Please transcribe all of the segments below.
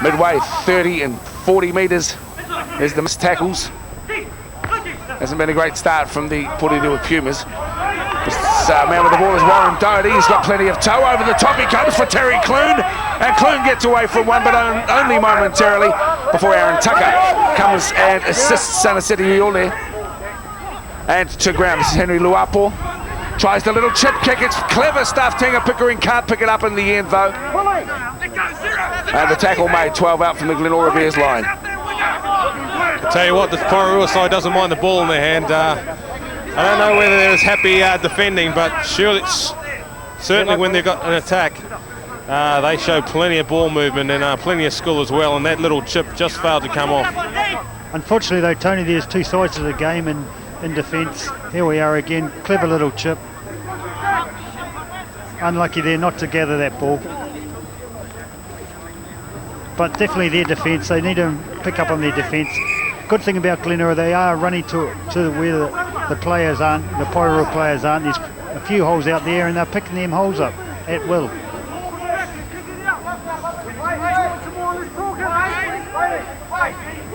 Midway, 30 and 40 metres. There's the missed tackles. Hasn't been a great start from the Porirua Pumas. This man with the ball is Warren Doherty. He's got plenty of toe. Over the top he comes for Terry Clune. And Clune gets away from one, but only momentarily before Aaron Tucker comes and assists Sanaseti Iole. And to ground, this is Henry Luapo. Tries the little chip kick. It's clever stuff. Tenga Pickering can't pick it up in the end, though. And the tackle made, 12 out from the Glenora Bears line. I tell you what, the Porirua side doesn't mind the ball in their hand. I don't know whether they're as happy defending, but surely, certainly when they've got an attack, they show plenty of ball movement and plenty of skill as well, and that little chip just failed to come off. Unfortunately though, Tony, there's two sides of the game, and in defence, here we are again, clever little chip. Unlucky there not to gather that ball. But definitely their defence, they need to pick up on their defence. Good thing about Glenora, they are running to where the players aren't, the Porirua players aren't. There's a few holes out there and they're picking them holes up at will.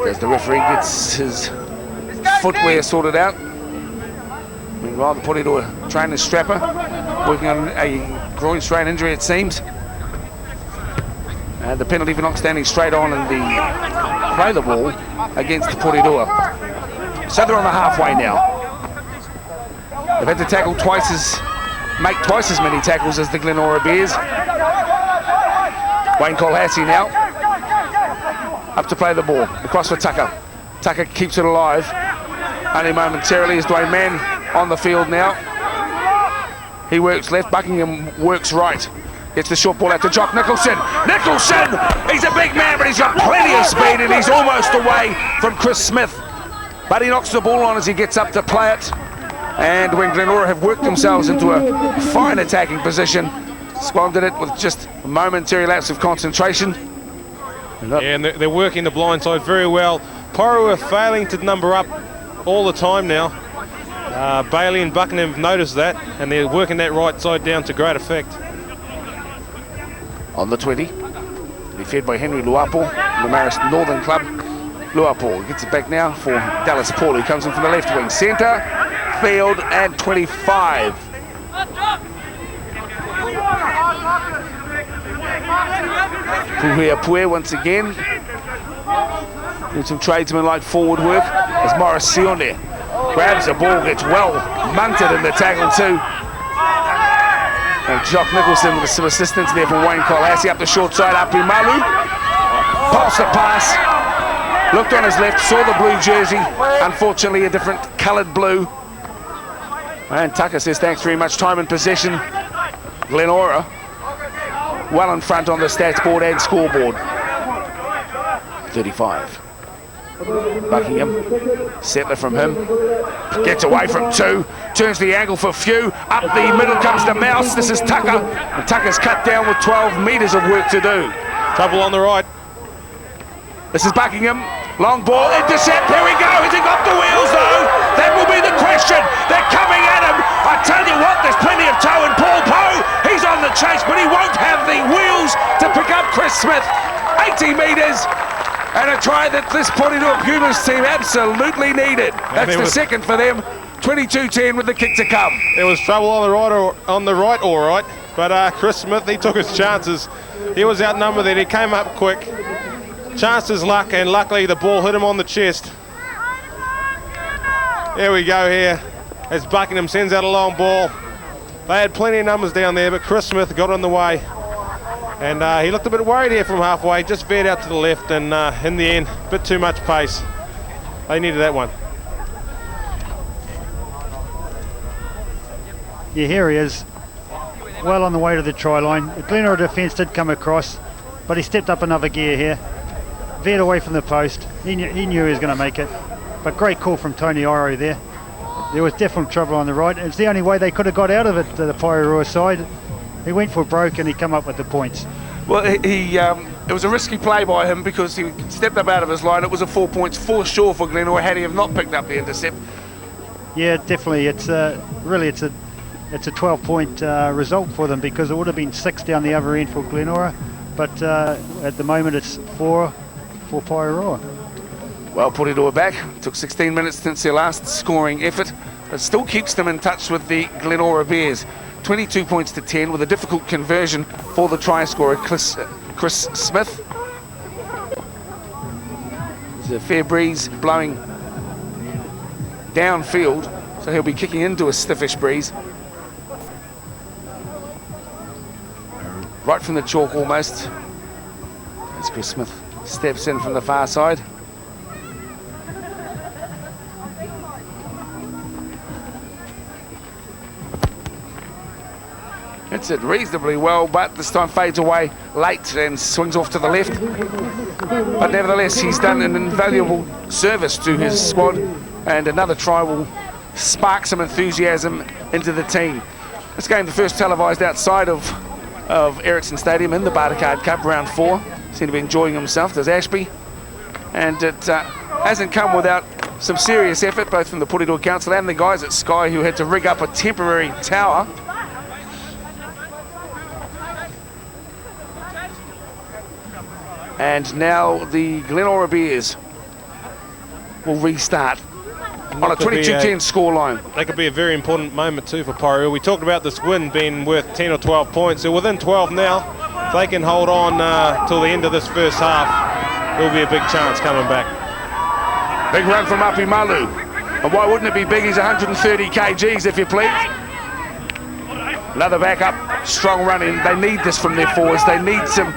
As the referee gets his footwear sorted out. Meanwhile, the Porirua trainer Strapper working on a groin strain injury, it seems. And the penalty for not standing straight on and the play the ball against the Porirua. So they're on the halfway now. They've had to tackle make twice as many tackles as the Glenora Bears. Wayne Colhassie now up to play the ball, across for Tucker. Tucker keeps it alive, only momentarily as Dwayne Mann on the field now. He works left, Buckingham works right. Gets the short ball out to Jock Nicholson. Nicholson! He's a big man, but he's got plenty of speed and he's almost away from Chris Smith. But he knocks the ball on as he gets up to play it. And when Glenora have worked themselves into a fine attacking position, squandered it with just a momentary lapse of concentration. Yeah, and they're working the blind side very well. Porirua failing to number up all the time now. Bailey and Buckingham have noticed that, and they're working that right side down to great effect. On the 20, be fed by Henry Luapo, the Marist Northern Club. Luapo gets it back now for Dallas Paul, who comes in from the left wing. Centre, field, and 25. Pue once again. Doing some tradesman-like forward work as Morris Sione grabs the ball, gets well munted in the tackle too. And Jock Nicholson with some assistance there from Wayne Colhassie up the short side. Api Malu pops the pass, looked on his left, saw the blue jersey, unfortunately a different coloured blue. And Tucker says thanks very much. Time and possession, Glenora well in front on the stats board and scoreboard. 35. Buckingham, settler from him, gets away from two, turns the angle for Few, up the middle comes the Mouse. This is Tucker, and Tucker's cut down with 12 metres of work to do. Trouble on the right. This is Buckingham, long ball, intercept, here we go. Has he got the wheels though? That will be the question. They're coming at him. I tell you what, there's plenty of toe in Paul Poe. He's on the chase, but he won't have the wheels to pick up Chris Smith. 80 metres. And a try that this Porirua Pumas team absolutely needed. That's the second for them. 22-10 with the kick to come. There was trouble on the right, all right. But Chris Smith, he took his chances. He was outnumbered then. He came up quick. Chances luck, and luckily the ball hit him on the chest. There we go here as Buckingham sends out a long ball. They had plenty of numbers down there, but Chris Smith got in the way. And he looked a bit worried here from halfway, just veered out to the left, and in the end, a bit too much pace. They needed that one. Yeah, here he is, well on the way to the try line. The Glenora defence did come across, but he stepped up another gear here, veered away from the post. He knew he was going to make it, but great call from Tony Oro there. There was definitely trouble on the right. It's the only way they could have got out of it, the Porirua side. He went for broke and he come up with the points. Well, it was a risky play by him because he stepped up out of his line. It was a 4 points for sure for Glenora had he have not picked up the intercept. Yeah, definitely. It's really it's a 12-point result for them, because it would have been 6 down the other end for Glenora. but at the moment it's 4 for Porirua. Well, Porirua back. Took 16 minutes since their last scoring effort, but still keeps them in touch with the Glenora Bears. 22 points to 10 with a difficult conversion for the try scorer, Chris Smith. There's a fair breeze blowing downfield, so he'll be kicking into a stiffish breeze. Right from the chalk almost. As Chris Smith steps in from the far side. Hits it reasonably well, but this time fades away late and swings off to the left. But nevertheless, he's done an invaluable service to his squad, and another try will spark some enthusiasm into the team. This game, the first televised outside of Ericsson Stadium in the Bartercard Cup, round 4. Seem to be enjoying himself, does Ashby. And it hasn't come without some serious effort, both from the Porirua Council and the guys at Sky, who had to rig up a temporary tower. And now the Glenora Bears will restart on a 22-10 scoreline. That could be a very important moment too for Porirua. We talked about this win being worth 10 or 12 points. They're within 12 now. If they can hold on till the end of this first half, there'll be a big chance coming back. Big run from Api Malu. And why wouldn't it be big? He's 130 kgs, if you please. Another backup, strong running. They need this from their forwards. They need some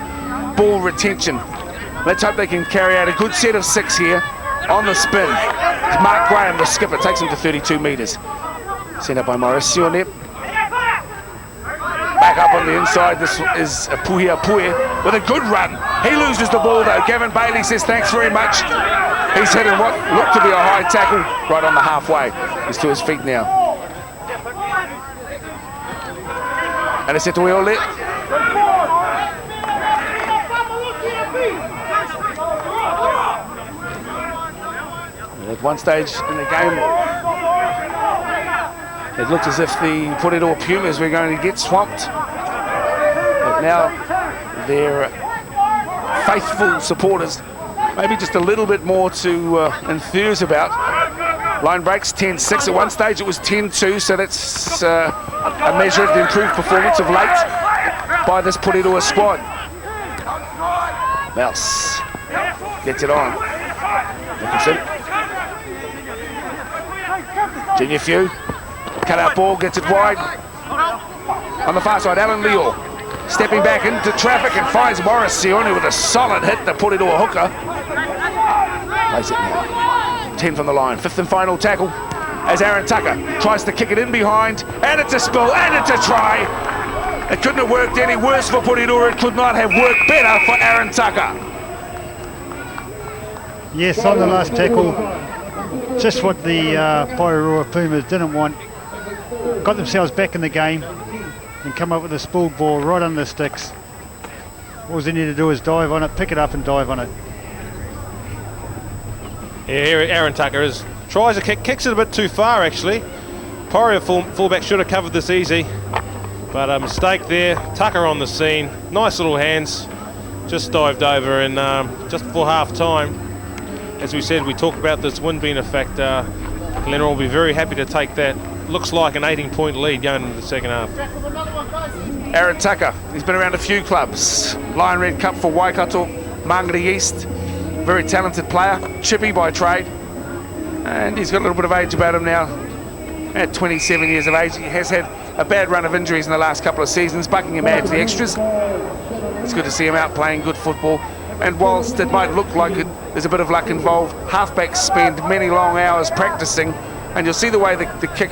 ball retention. Let's hope they can carry out a good set of 6 here on the spin. It's Mark Graham, the skipper, takes him to 32 metres. Sent up by Mauricio on there. Back up on the inside, this is Puhia Puhe with a good run. He loses the ball though. Gavin Bailey says thanks very much. He's hitting what looked to be a high tackle right on the halfway. He's to his feet now. And it's to Ole. At one stage in the game, it looked as if the Porirua Pumas were going to get swamped. But now their faithful supporters, maybe just a little bit more to enthuse about. Line breaks 10-6. At one stage it was 10-2, so that's a measure of the improved performance of late by this Porirua squad. Mouse gets it on. Nicholson. Junior Few, cut out ball, gets it wide. On the far side, Alan Leo stepping back into traffic and finds Morris Sione with a solid hit to put it to a hooker. Plays it now. 10 from the line, 5th and final tackle as Aaron Tucker tries to kick it in behind, and it's a spill, and it's a try. It couldn't have worked any worse for Porirua. It could not have worked better for Aaron Tucker. Yes, on the last tackle, just what the Porirua Pumas didn't want. Got themselves back in the game and come up with a spooled ball right under the sticks. All they need to do is dive on it, pick it up and dive on it. Yeah, here Aaron Tucker tries a kick, kicks it a bit too far actually. Porirua fullback should have covered this easy, but a mistake there. Tucker on the scene, nice little hands, just dived over, and just before half time, as we said, we talked about this wind being a factor. Glenora will be very happy to take that. Looks like an 18-point lead going into the second half. Aaron Tucker, he's been around a few clubs. Lion Red Cup for Waikato, Mangere East. Very talented player, chippy by trade. And he's got a little bit of age about him now. At 27 years of age, he has had a bad run of injuries in the last couple of seasons. Buckingham adds the extras. It's good to see him out playing good football. And whilst it might look like there's a bit of luck involved, halfbacks spend many long hours practicing, and you'll see the way the kick,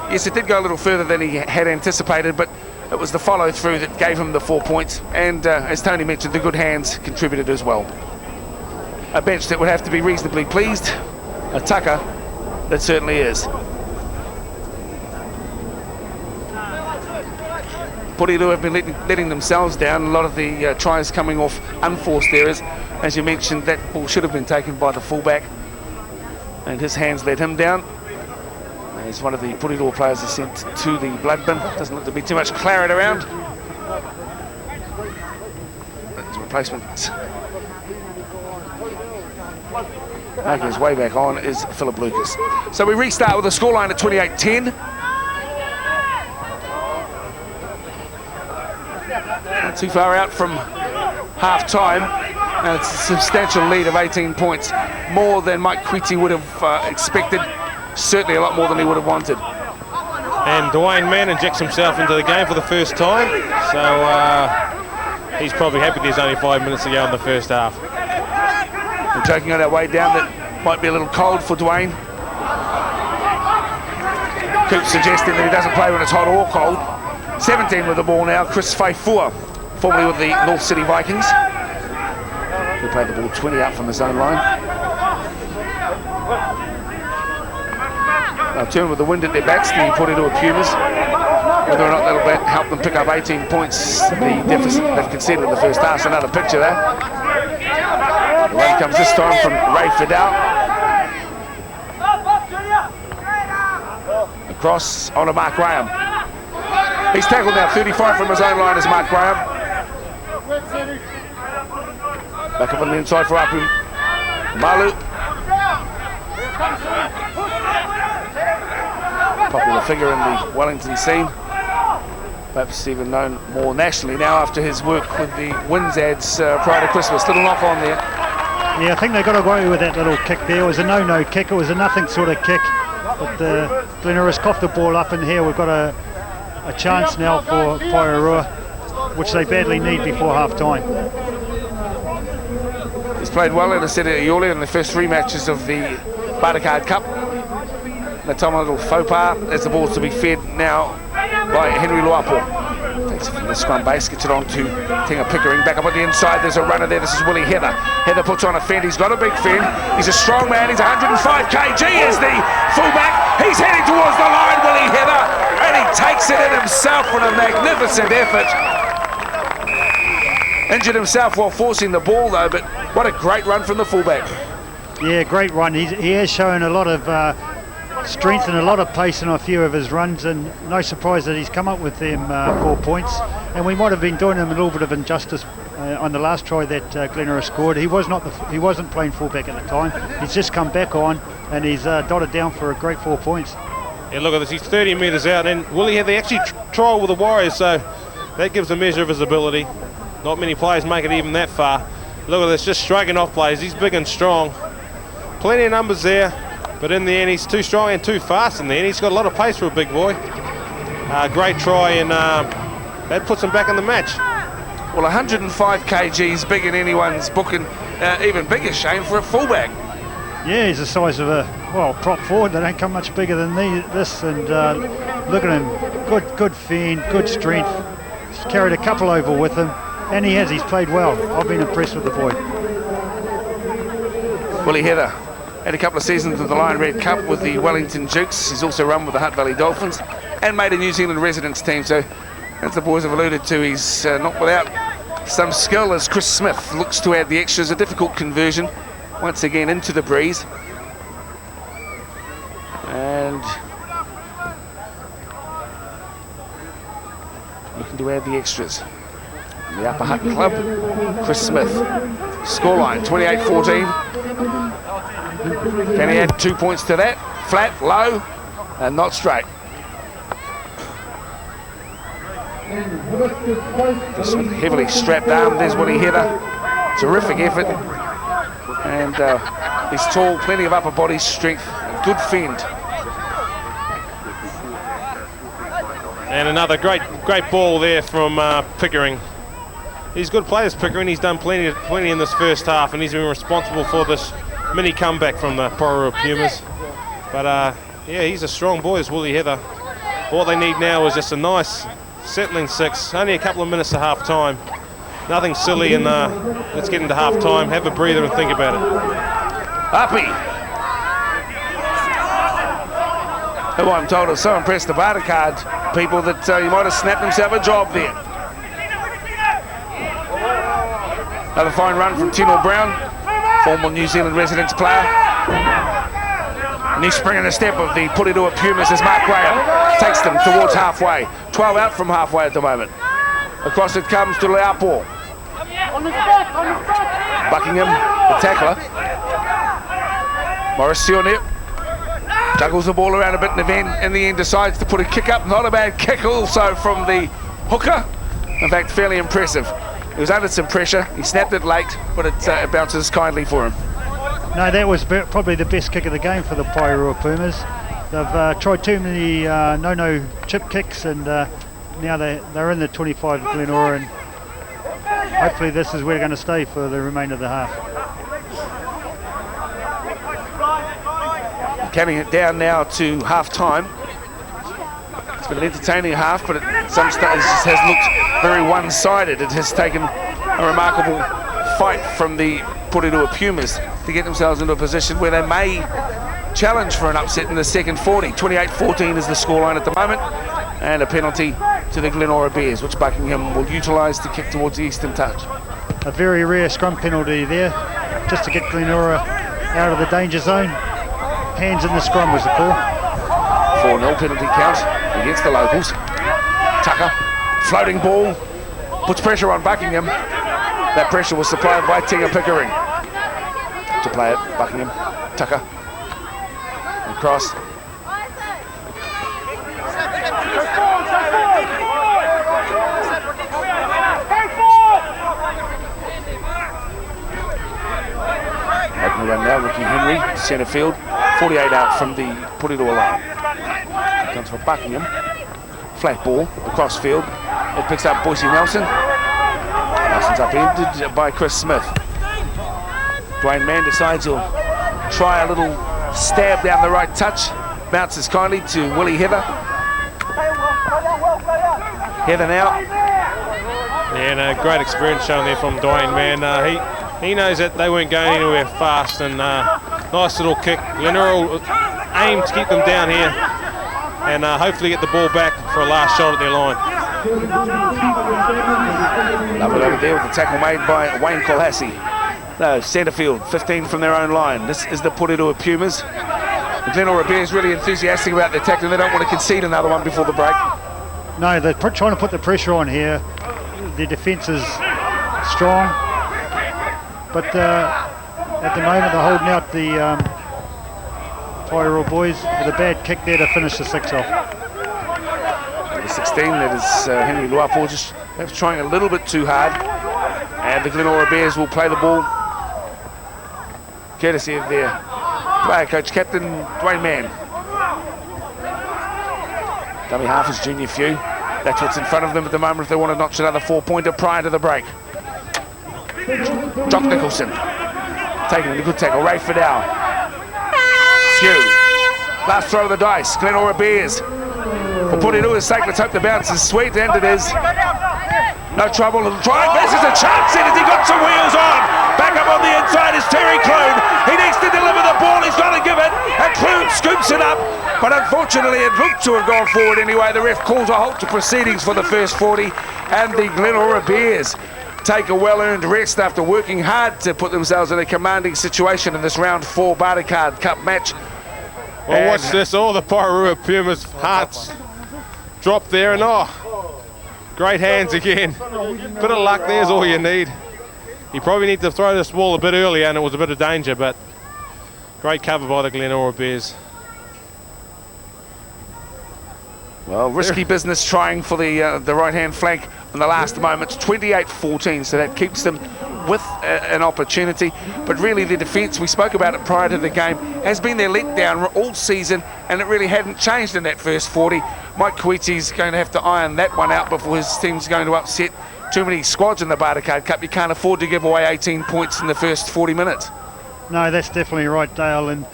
yes, it did go a little further than he had anticipated, but it was the follow through that gave him the 4 points, and as Tony mentioned, the good hands contributed as well. A bench that would have to be reasonably pleased, a Tucker that certainly is. Porirua have been letting themselves down. A lot of the tries coming off unforced errors. As you mentioned, that ball should have been taken by the fullback, and his hands let him down. As one of the Porirua players is sent to the blood bin. Doesn't look to be too much claret around. replacement. Making his way back on is Philip Lucas. So we restart with a scoreline at 28-10. Not too far out from half-time, and it's a substantial lead of 18 points, more than Mike Quitty would have expected, certainly a lot more than he would have wanted. And Dwayne Mann injects himself into the game for the first time, so he's probably happy there's only 5 minutes to go in the first half. We're joking on our way down that might be a little cold for Dwayne. Coop suggesting that he doesn't play when it's hot or cold. 17 with the ball now, Chris Faifua, formerly with the North City Vikings. He played the ball 20 out from his own line. They'll turn with the wind at their backs, the Porirua Pumas. Whether or not that'll help them pick up 18 points, the deficit they've conceded in the first half. So another picture there. The run comes this time from Ray Fidel. Across onto Mark Graham. He's tackled now 35 from his own line as Mark Graham. Back up on the inside for Apu Malu. Popular figure in the Wellington scene. Perhaps even known more nationally now after his work with the Wins ads prior to Christmas. Little knock on there. Yeah, I think they got away with that little kick there. It was a no-no kick. It was a nothing sort of kick. But Glenora's coughed the ball up, and here we've got a chance now for Porirua, which they badly need before half-time. He's played well in the city of Iole in the first 3 matches of the Bartercard Cup. That's on a little faux pas as the ball's to be fed now by Henry Luapo. Takes it from the scrum base, gets it on to Tenga Pickering. Back up on the inside, there's a runner there. This is Willie Heather. Heather puts on a fend. He's got a big fend. He's a strong man. He's 105 kg is the fullback. He's heading towards the line, Willie Heather, and he takes it in himself with a magnificent effort. Injured himself while forcing the ball though, but what a great run from the fullback. Yeah, great run. He has shown a lot of strength and a lot of pace in a few of his runs, and no surprise that he's come up with them 4 points. And we might have been doing him a little bit of injustice on the last try that Glenora scored. He wasn't playing fullback at the time. He's just come back on, and he's dotted down for a great 4 points. Yeah, look at this. He's 30 metres out, and Willie had they actually trial with the Warriors, so that gives a measure of his ability. Not many players make it even that far. Look at this, just striking off plays. He's big and strong. Plenty of numbers there. But in the end, he's too strong and too fast in the end. He's got a lot of pace for a big boy. Great try, and that puts him back in the match. Well, 105 kg is big in anyone's book, and even bigger, Shane, for a fullback. Yeah, he's the size of a, prop forward. They don't come much bigger than this. And look at him. Good fend, good strength. He's carried a couple over with him, and he's played well. I've been impressed with the boy. Willie Heather had a couple of seasons with the Lion Red Cup with the Wellington Dukes. He's also run with the Hutt Valley Dolphins and made a New Zealand residence team. So, as the boys have alluded to, he's not without some skill as Chris Smith looks to add the extras. A difficult conversion once again into the breeze. And looking to add the extras. The Upper Hutt Club, Chris Smith. Scoreline 28-14. Can he add 2 points to that? Flat, low, and not straight. Just heavily strapped arm. There's Willie Heather. Terrific effort. And he's tall, plenty of upper body strength, good fend. And another great ball there from Pickering. He's good players, Pickering. He's done plenty in this first half, and he's been responsible for this mini comeback from the Porirua Pumas. But yeah, he's a strong boy, is Willie Heather. All they need now is just a nice settling 6. Only a couple of minutes to half time. Nothing silly, and let's get into half time, have a breather and think about it. Uppy, who I'm told is so impressed the Bartercard people that he might have snapped himself a job there. Another fine run from Tino Brown, former New Zealand residence player. New spring in the step of the Porirua Pumas as Mark Graham takes them towards halfway. 12 out from halfway at the moment. Across it comes to Leapo. Buckingham, the tackler. Morris Sionnet juggles the ball around a bit and in the end decides to put a kick up. Not a bad kick also from the hooker. In fact, fairly impressive. He was under some pressure. He snapped it late, but it bounces kindly for him. No, that was probably the best kick of the game for the Porirua Pumas. They've tried too many no chip kicks, and now they're in the 25 of Glenora, and hopefully this is where they're going to stay for the remainder of the half. Counting it down now to half-time. It's been an entertaining half, but at some stages has looked very one-sided. It has taken a remarkable fight from the Porirua Pumas to get themselves into a position where they may challenge for an upset in the second 40. 28-14 is the scoreline at the moment, and a penalty to the Glenora Bears, which Buckingham will utilise to kick towards the eastern touch. A very rare scrum penalty there, just to get Glenora out of the danger zone. Hands in the scrum was the call. 4-0 penalty count against the locals. Tucker, floating ball, puts pressure on Buckingham. That pressure was supplied by Tinga Pickering. To play it, Buckingham, Tucker, and cross. Making a run now, Ricky Henry, centre field, 48 out from the Porirua line. Comes for Buckingham, flat ball across field. It picks up Boise Nelson. Nelson's upended by Chris Smith. Dwayne Mann decides he'll try a little stab down the right touch. Bounces kindly to Willie Heather. Heather now. Yeah, no, great experience shown there from Dwayne Mann. He knows that they weren't going anywhere fast, and nice little kick. Glenora will aim to keep them down here and hopefully get the ball back for a last shot at their line. Lovely over there with the tackle made by Wayne Colhassi. No, centre field, 15 from their own line. This is the Porirua Pumas. The Glenora Bears really enthusiastic about their tackle. They don't want to concede another one before the break. No, they're trying to put the pressure on here. Their defence is strong, but at the moment they're holding out the Porirua boys with a bad kick there to finish the 6 off. Number 16, that is Henry Luapo, just perhaps trying a little bit too hard. And the Glenora Bears will play the ball courtesy of their player coach, Captain Dwayne Mann. Dummy half is Junior Few. That's what's in front of them at the moment if they want to notch another 4-pointer prior to the break. Jock Nicholson taking a good tackle. Ray Fidel. Few. Last throw of the dice. Glenora Bears. For Porirua's sake, let's hope the bounce is sweet, and it is. No trouble, little try. This is a chance, and he got some wheels on. Back up on the inside is Terry Clune. He needs to deliver the ball. He's got to give it, and Clune scoops it up. But unfortunately, it looked to have gone forward anyway. The ref calls a halt to proceedings for the first 40, and the Glenora Bears take a well-earned rest after working hard to put themselves in a commanding situation in this round 4 Bartercard Cup match. Well, and watch this. All the Porirua Pumas' hearts drop there, and great hands again. Bit of luck there's all you need. You probably need to throw this ball a bit earlier, and it was a bit of danger, but great cover by the Glenora Bears. Well, risky business trying for the right-hand flank in the last moments. 28-14, so that keeps them with an opportunity. But really, the defence, we spoke about it prior to the game, has been their letdown all season, and it really hadn't changed in that first 40. Mike Koichi's going to have to iron that one out before his team's going to upset too many squads in the Bartercard Cup. You can't afford to give away 18 points in the first 40 minutes. No, that's definitely right, Dale. And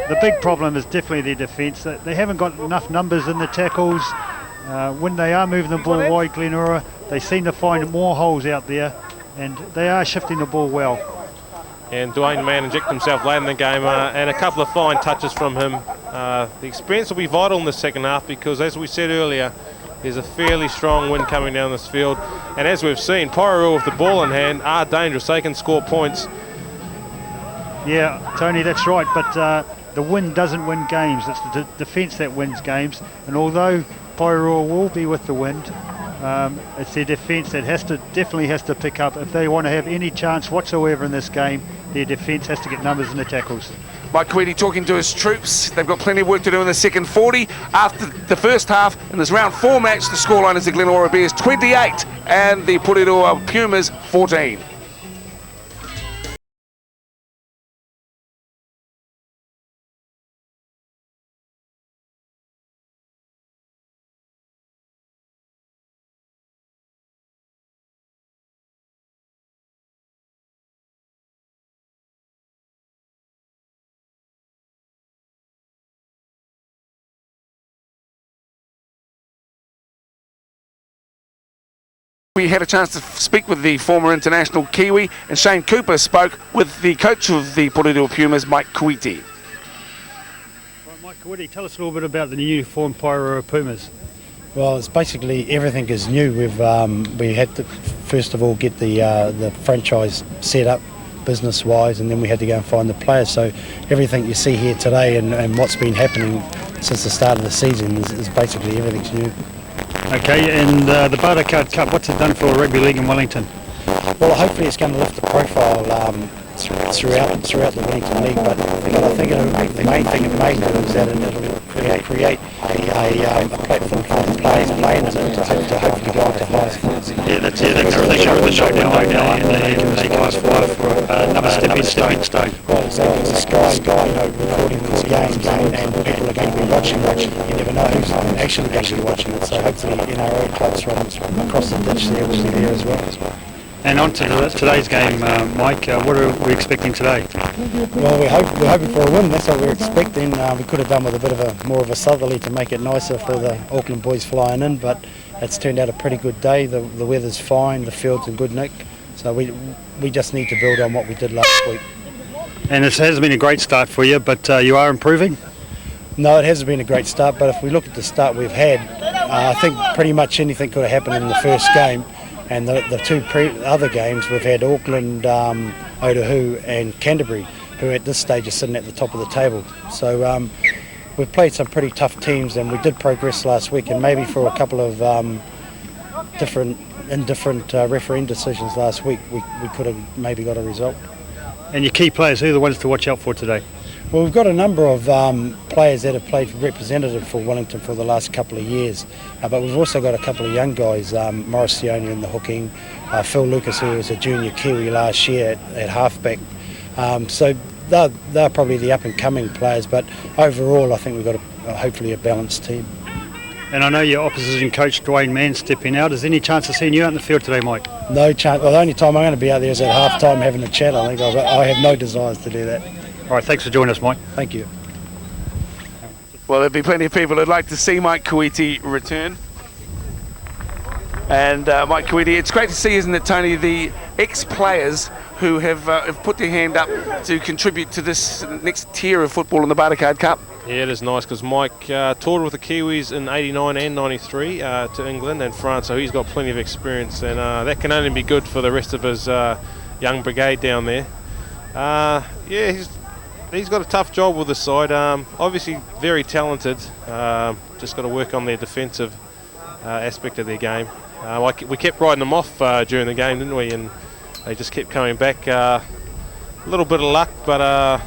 the big problem is definitely their defence. They haven't got enough numbers in the tackles. When they are moving the ball wide, Glenora, they seem to find more holes out there, and they are shifting the ball well. And Dwayne Mann injected himself late in the game, and a couple of fine touches from him. The experience will be vital in the second half because, as we said earlier, there's a fairly strong wind coming down this field. And as we've seen, Porirua with the ball in hand are dangerous. They can score points. Yeah, Tony, that's right. But the wind doesn't win games. It's the defence that wins games. And although Porirua will be with the wind, It's their defence that definitely has to pick up. If they want to have any chance whatsoever in this game, their defence has to get numbers in the tackles. Mike Queedy talking to his troops. They've got plenty of work to do in the second 40. After the first half, in this round 4 match, the scoreline is the Glenora Bears 28 and the Porirua Pumas 14. We had a chance to speak with the former international Kiwi, and Shane Cooper spoke with the coach of the Porirua Pumas, Mike Queedy. Right, Mike Queedy, tell us a little bit about the new uniform Porirua Pumas. Well, it's basically everything is new. We had to first of all get the franchise set up business-wise, and then we had to go and find the players. So everything you see here today and what's been happening since the start of the season is basically everything's new. Okay, and the Bartercard Cup, what's it done for rugby league in Wellington? Well, hopefully it's going to lift the profile throughout the Wellington League, but I think the main thing it may do is that it'll create a platform for the players playing in it to hopefully go on to higher sports. Yeah, that's it. They show the show now, and they can aspire for another stepping stone. Well, exactly. The sky, recording these games, and people are going to be watching. You never know who's actually going to be watching it. So hopefully, NRA clubs from across the ditch there will be there as well. And on to today's game, Mike. What are we expecting today? Well, we're hoping for a win. That's what we're expecting. We could have done with a bit of more of a southerly to make it nicer for the Auckland boys flying in, but it's turned out a pretty good day. The weather's fine, the field's in good nick, so we just need to build on what we did last week. And it hasn't been a great start for you, but you are improving? No, it hasn't been a great start, but if we look at the start we've had, I think pretty much anything could have happened in the first game. And the two other games, we've had Auckland, Otahu and Canterbury, who at this stage are sitting at the top of the table. So we've played some pretty tough teams, and we did progress last week, and maybe for a couple of different refereeing decisions last week, we could have maybe got a result. And your key players, who are the ones to watch out for today? Well, we've got a number of players that have played representative for Wellington for the last couple of years, but we've also got a couple of young guys, Morris Sione in the hooking, Phil Lucas, who was a junior Kiwi last year at halfback. So they're probably the up-and-coming players, but overall I think we've got hopefully a balanced team. And I know your opposition coach, Dwayne Mann, stepping out. Is there any chance of seeing you out in the field today, Mike? No chance. Well, the only time I'm going to be out there is at half-time having a chat, I think. I have no desires to do that. All right, thanks for joining us, Mike. Thank you. Well, there'll be plenty of people who'd like to see Mike Queedy return. And Mike Queedy, it's great to see, isn't it, Tony, the ex-players who have put their hand up to contribute to this next tier of football in the Bartercard Cup. Yeah, it is nice because Mike toured with the Kiwis in 89 and 93 to England and France, so he's got plenty of experience, and that can only be good for the rest of his young brigade down there. Yeah, he's got a tough job with the side. Obviously very talented. Just got to work on their defensive aspect of their game. We kept riding them off during the game, didn't we? And they just kept coming back. A little bit of luck, but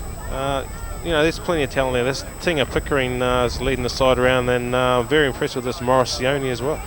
you know, there's plenty of talent there. This Tinga Pickering is leading the side around, and very impressed with this Morris Sione as well.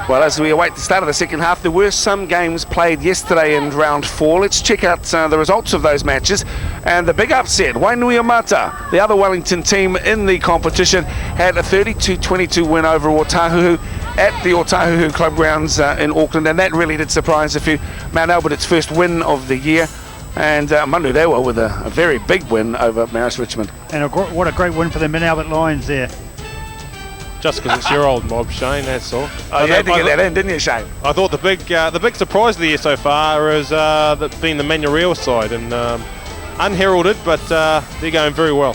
Well, as we await the start of the second half, there were some games played yesterday in round 4. Let's check out the results of those matches. And the big upset, Wainuiomata, the other Wellington team in the competition, had a 32-22 win over Otahuhu at the Otahuhu Club Grounds in Auckland, and that really did surprise a few. Mount Albert, its first win of the year, and Manurewa with a very big win over Marist Richmond. And what a great win for the Mount Albert Lions there. Just because it's your old mob, Shane, that's all. Oh, you had to get that in, didn't you, Shane? I thought the big surprise of the year so far has been the Manurewa side, and unheralded, but they're going very well.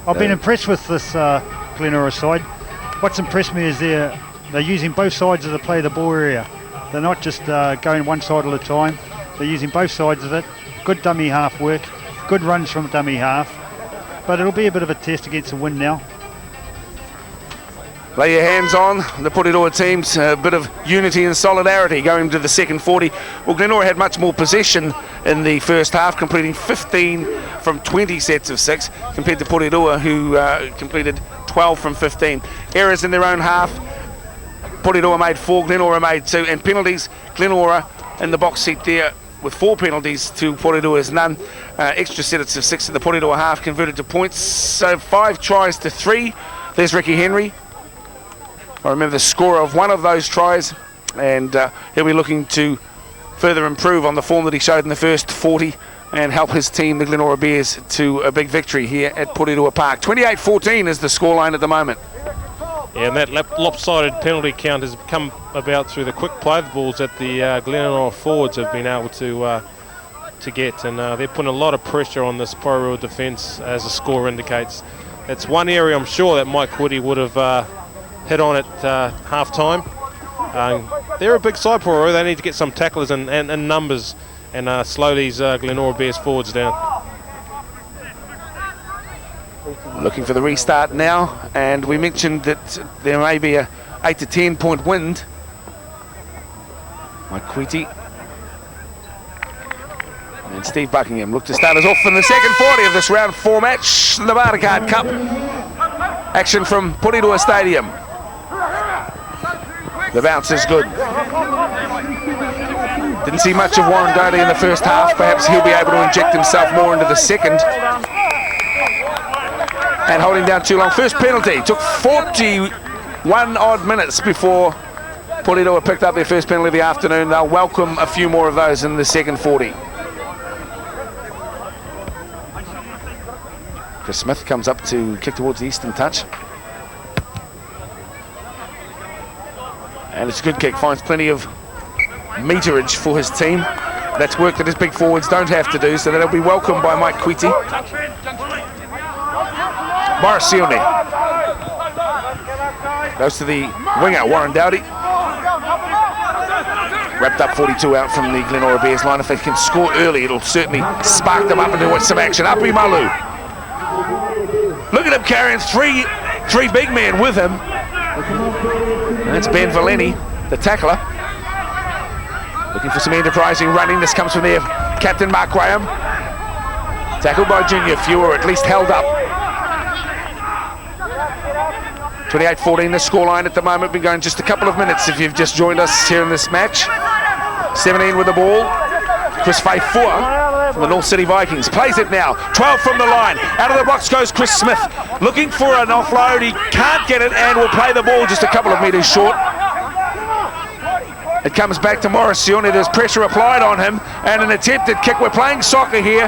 I've been impressed with this Glenora side. What's impressed me is they're using both sides of the play the ball area. They're not just going one side at a time. They're using both sides of it. Good dummy half work. Good runs from dummy half. But it'll be a bit of a test against the wind now. Lay your hands on the Porirua teams, a bit of unity and solidarity going to the second 40. Well, Glenora had much more possession in the first half, completing 15 from 20 sets of 6, compared to Porirua, who completed 12 from 15. Errors in their own half. Porirua made 4, Glenora made 2, and penalties. Glenora in the box seat there with 4 penalties to Porirua's none. Extra sets of 6 in the Porirua half converted to points. So 5 tries to 3. There's Ricky Henry. I remember the score of one of those tries, and he'll be looking to further improve on the form that he showed in the first 40 and help his team, the Glenora Bears, to a big victory here at Porirua Park. 28-14 is the scoreline at the moment. Yeah, and that lopsided penalty count has come about through the quick play of the balls that the Glenora forwards have been able to get, and they're putting a lot of pressure on this Porirua defence, as the score indicates. It's one area I'm sure that Mike Woody would have hit on at half-time. They're a big side, Porirua. They need to get some tacklers and numbers and slow these Glenora Bears forwards down. Looking for the restart now, and we mentioned that there may be a 8 to 10 point wind. Mike Queety and Steve Buckingham look to start us off in the second 40 of this round 4 match, the Bartercard Cup. Action from Porirua Stadium. The bounce is good. Didn't see much of Warren Doty in the first half. Perhaps he'll be able to inject himself more into the second. And holding down too long. First penalty. Took 41 odd minutes before Porirua picked up their first penalty of the afternoon. They'll welcome a few more of those in the second 40. Chris Smith comes up to kick towards the eastern touch. And it's a good kick, finds plenty of meterage for his team. That's work that his big forwards don't have to do, so that'll be welcomed by Mike Queety. Marcioni goes to the winger, Warren Dowdy. Wrapped up 42 out from the Glenora Bears line. If they can score early, it'll certainly spark them up into some action. Api Malu. Look at him carrying three big men with him. That's Ben Valeni, the tackler. Looking for some enterprising running. This comes from their captain, Mark Graham. Tackled by Junior Fewer, at least held up. 28-14 the scoreline at the moment. Been going just a couple of minutes if you've just joined us here in this match. 17 with the ball. Chris Faifua from the North City Vikings plays it now. 12 from the line. Out of the box goes Chris Smith. Looking for an offload. He can't get it and will play the ball just a couple of metres short. It comes back to Morrisione. There's pressure applied on him and an attempted kick. We're playing soccer here.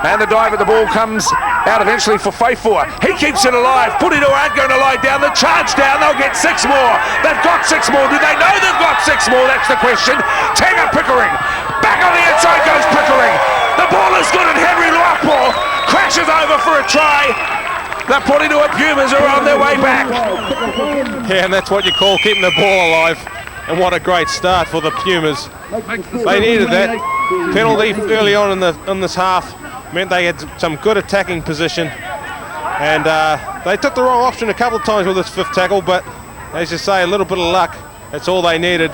And the dive at the ball comes out eventually for Faifua. He keeps it alive. Porirua aren't going to lie down. The charge down. They'll get 6 more. They've got 6 more. Do they know they've got 6 more? That's the question. Tanga Pickering. Back on the inside goes Pickering. The ball is good and Henry Luapo crashes over for a try. The Porirua Pumas are on their way back. Yeah, and that's what you call keeping the ball alive. And what a great start for the Pumas. They needed that. Penalty early on in this half meant they had some good attacking position, and they took the wrong option a couple of times with this 5th tackle, but as you say, a little bit of luck, that's all they needed,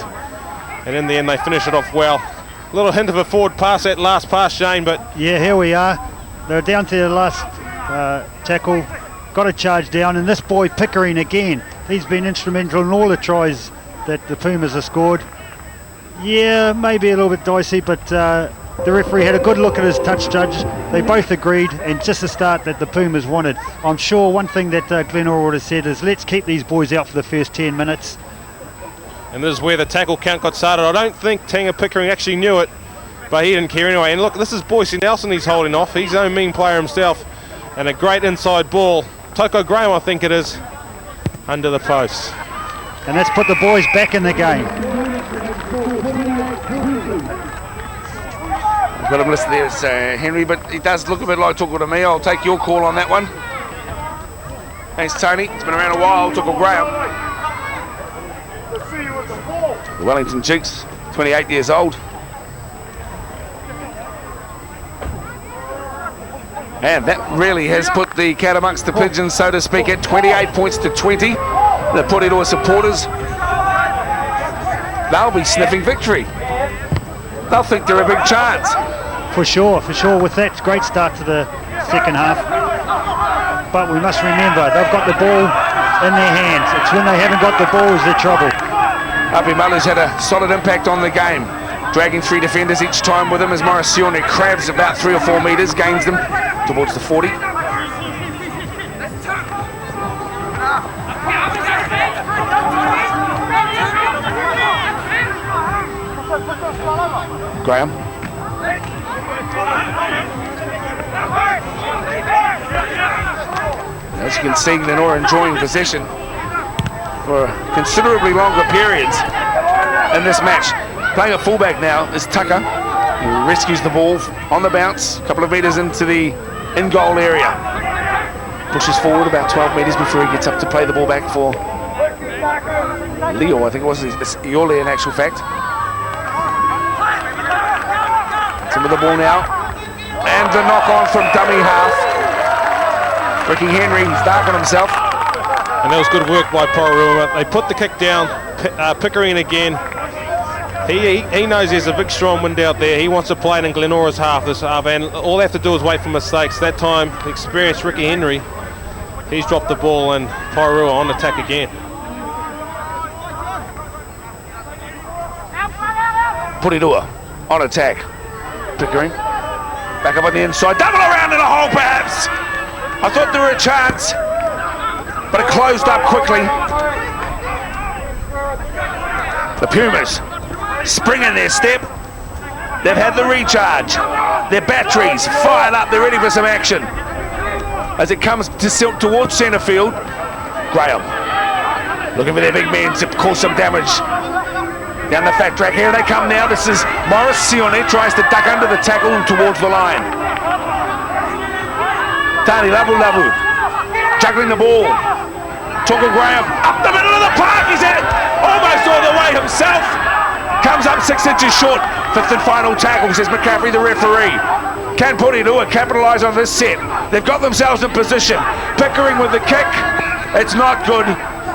and in the end they finish it off well. A little hint of a forward pass, that last pass, Shane, but yeah, here we are. They're down to the last tackle, got a charge down, and this boy Pickering again, he's been instrumental in all the tries that the Pumas have scored. Yeah, maybe a little bit dicey, but the referee had a good look at his touch judge. They both agreed, and just the start that the Pumas wanted. I'm sure one thing that Glenora would have said is, let's keep these boys out for the first 10 minutes. And this is where the tackle count got started. I don't think Tanga Pickering actually knew it, but he didn't care anyway. And look, this is Boise Nelson he's holding off. He's a mean player himself. And a great inside ball. Toko Graham, I think it is, under the post. And that's put the boys back in the game. Got him listed there as Henry, but he does look a bit like Toko to me. I'll take your call on that one. Thanks, Tony. It's been around a while. Toko Graham. The Wellington Cheeks, 28 years old. And that really has put the cat amongst the pigeons, so to speak, at 28 points to 20. The Porirua supporters, they'll be sniffing victory. They'll think they're a big chance. For sure, with that great start to the second half. But we must remember, they've got the ball in their hands. It's when they haven't got the ball is the trouble. Apimalu's had a solid impact on the game, dragging 3 defenders each time with him as Morisione crabs about 3 or 4 metres, gains them towards the 40. Graham. As you can see, Glenora enjoying possession for considerably longer periods in this match. Playing at fullback now is Tucker, who rescues the ball on the bounce, a couple of metres into the in-goal area. Pushes forward about 12 metres before he gets up to play the ball back for Leo, I think it was. It's Iole in actual fact. Some of the ball now. And the knock on from dummy half. Ricky Henry, he's dark on himself. And that was good work by Porirua. They put the kick down, Pickering again. He knows there's a big strong wind out there. He wants to play it in Glenora's half this half, and all they have to do is wait for mistakes. That time, the experienced Ricky Henry, he's dropped the ball, and Porirua on attack again. Porirua on attack. Pickering back up on the inside, double around in a hole perhaps. I thought there were a chance, but it closed up quickly. The Pumas spring in their step. They've had the recharge. Their batteries fired up. They're ready for some action. As it comes to silk towards centre field, Graham looking for their big men to cause some damage. Down the fat track, here they come now. This is Morisione, tries to duck under the tackle and towards the line. Tani Lavu juggling the ball. Tucker Graham up the middle of the park. He's at it almost all the way himself. Comes up 6 inches short. 5th and final tackle, says McCaffrey, the referee. Can Porirua capitalise on this set? They've got themselves in position. Pickering with the kick. It's not good.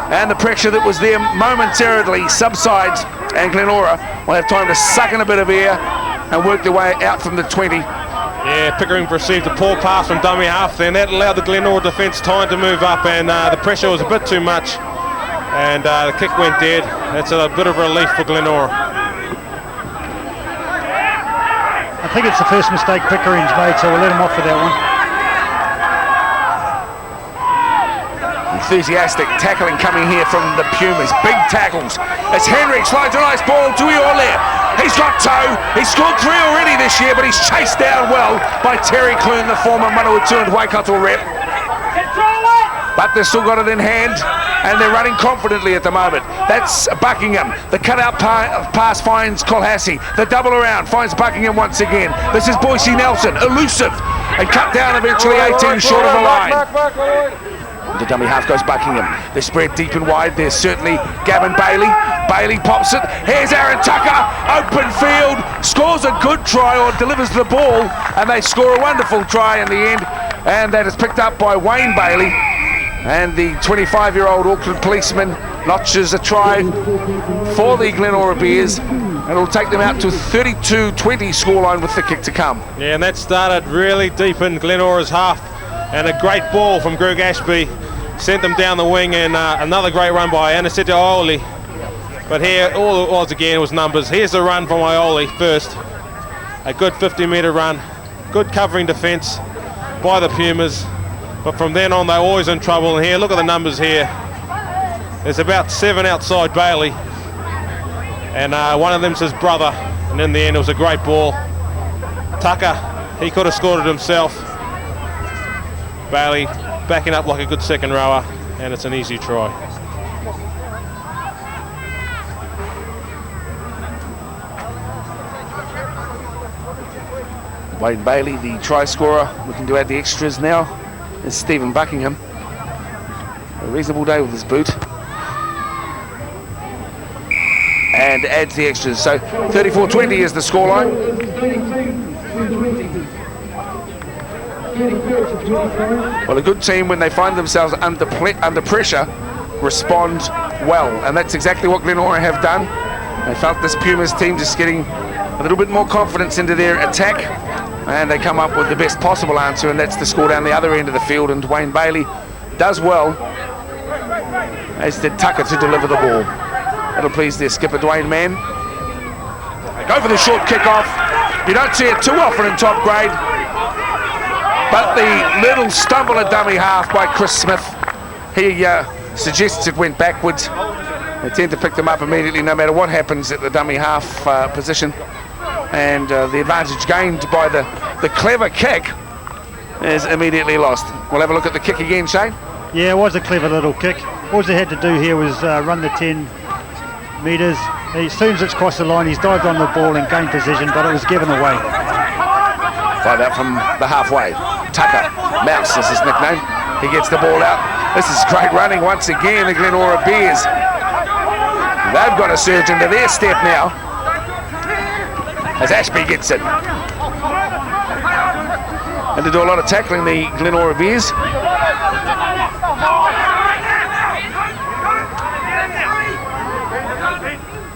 And the pressure that was there momentarily subsides, and Glenora will have time to suck in a bit of air and work their way out from the 20. Yeah, Pickering received a poor pass from dummy half then. That allowed the Glenora defence time to move up, and the pressure was a bit too much. And the kick went dead. That's a bit of relief for Glenora. I think it's the first mistake Pickering's made, so we'll let him off for that one. Enthusiastic tackling coming here from the Pumas. Big tackles as Henry slides a nice ball to Iole. He's got toe. He's scored 3 already this year, but he's chased down well by Terry Clune, the former Manawatu and Waikato rep. But they've still got it in hand, and they're running confidently at the moment. That's Buckingham. The cutout pass finds Colhassie. The double around finds Buckingham once again. This is Boise Nelson, elusive, and cut down eventually 18 short of the line. The dummy half goes Buckingham. They're spread deep and wide. There's certainly Gavin Bailey. Bailey pops it. Here's Aaron Tucker. Open field. Scores a good try, or delivers the ball. And they score a wonderful try in the end. And that is picked up by Wayne Bailey. And the 25-year-old Auckland policeman notches a try for the Glenora Bears. And it'll take them out to 32-20 scoreline with the kick to come. Yeah, and that started really deep in Glenora's half. And a great ball from Greg Ashby sent them down the wing, and another great run by Anastasia Iole. But here, all it was again was numbers. Here's the run from Iole first. A good 50-metre run. Good covering defence by the Pumas. But from then on, they're always in trouble. And here, look at the numbers here. There's about 7 outside Bailey. And one of them's his brother. And in the end, it was a great ball. Tucker, he could have scored it himself. Bailey backing up like a good second rower, and it's an easy try. Wayne Bailey, the try scorer, looking to add the extras now, is Stephen Buckingham. A reasonable day with his boot. And adds the extras, so 34-20 is the scoreline. Well, a good team, when they find themselves under pressure, respond well, and that's exactly what Glenora have done. They felt this Pumas team just getting a little bit more confidence into their attack, and they come up with the best possible answer, and that's the score down the other end of the field. And Dwayne Bailey does well, as did Tucker, to deliver the ball. That'll please their skipper, Dwayne Mann. They go for the short kick-off. You don't see it too often in top grade, but the little stumble at dummy half by Chris Smith, he suggests it went backwards. They tend to pick them up immediately no matter what happens at the dummy half position, and the advantage gained by the clever kick is immediately lost. We'll have a look at the kick again, Shane. Yeah, it was a clever little kick. All they had to do here was run the 10 metres. As soon as it's crossed the line, he's dived on the ball and gained position, but it was given away. Find out from the halfway. Tucker, Mouse is his nickname. He gets the ball out. This is great running once again, the Glenora Bears. They've got a surge into their step now, as Ashby gets it. And to do a lot of tackling, the Glenora Bears.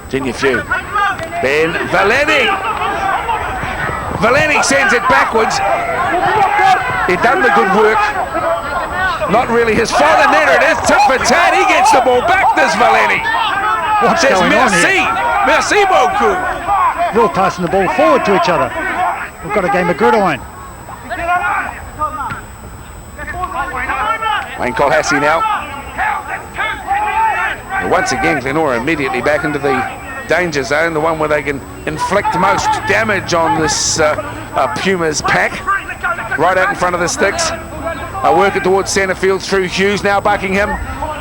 Junior Few. Ben Valeni. Valeni sends it backwards. He'd done the good work. Not really his fault, and there it is. Tip for tat. He gets the ball back, this Valeni. What's Says going on here? Merci beaucoup. They're all passing the ball forward to each other. We've got a game of gridiron. Wayne Colhassie now. And once again, Glenora immediately back into the danger zone, the one where they can inflict most damage on this Pumas pack. Right out in front of the sticks. Work it towards centre field through Hughes. Now Buckingham.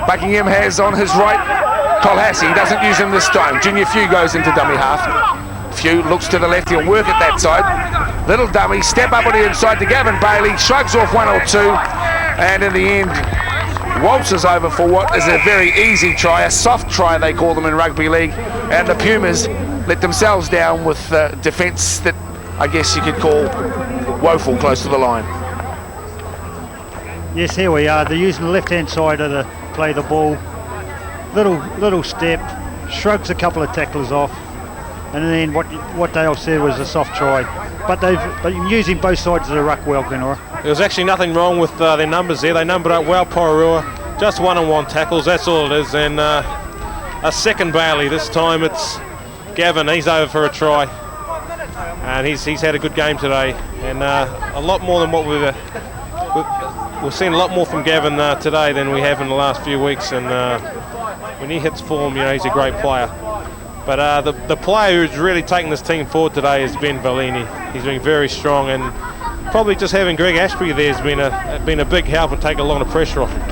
Buckingham has on his right Colhassie. He doesn't use him this time. Junior Few goes into dummy half. Few looks to the left. He'll work at that side. Little dummy. Step up on the inside to Gavin Bailey. Shrugs off one or two. And in the end, waltzes over for what is a very easy try. A soft try, they call them in rugby league. And the Pumas let themselves down with defence that I guess you could call woeful close to the line. Yes, here we are. They're using the left-hand side of the play the ball. Little step, shrugs a couple of tacklers off, and then what Dale said was a soft try. But they've been using both sides of the ruck well, Glenora. There was actually nothing wrong with their numbers there. They numbered up well, Porirua. Just one-on-one tackles, that's all it is. And a second Bailey. This time it's Gavin. He's over for a try. And he's had a good game today. And a lot more than what we've seen a lot more from Gavin today than we have in the last few weeks. And when he hits form, he's a great player. But the player who's really taken this team forward today is Ben Valeni. He's been very strong, and probably just having Greg Ashby there has been a big help and take a lot of pressure off him.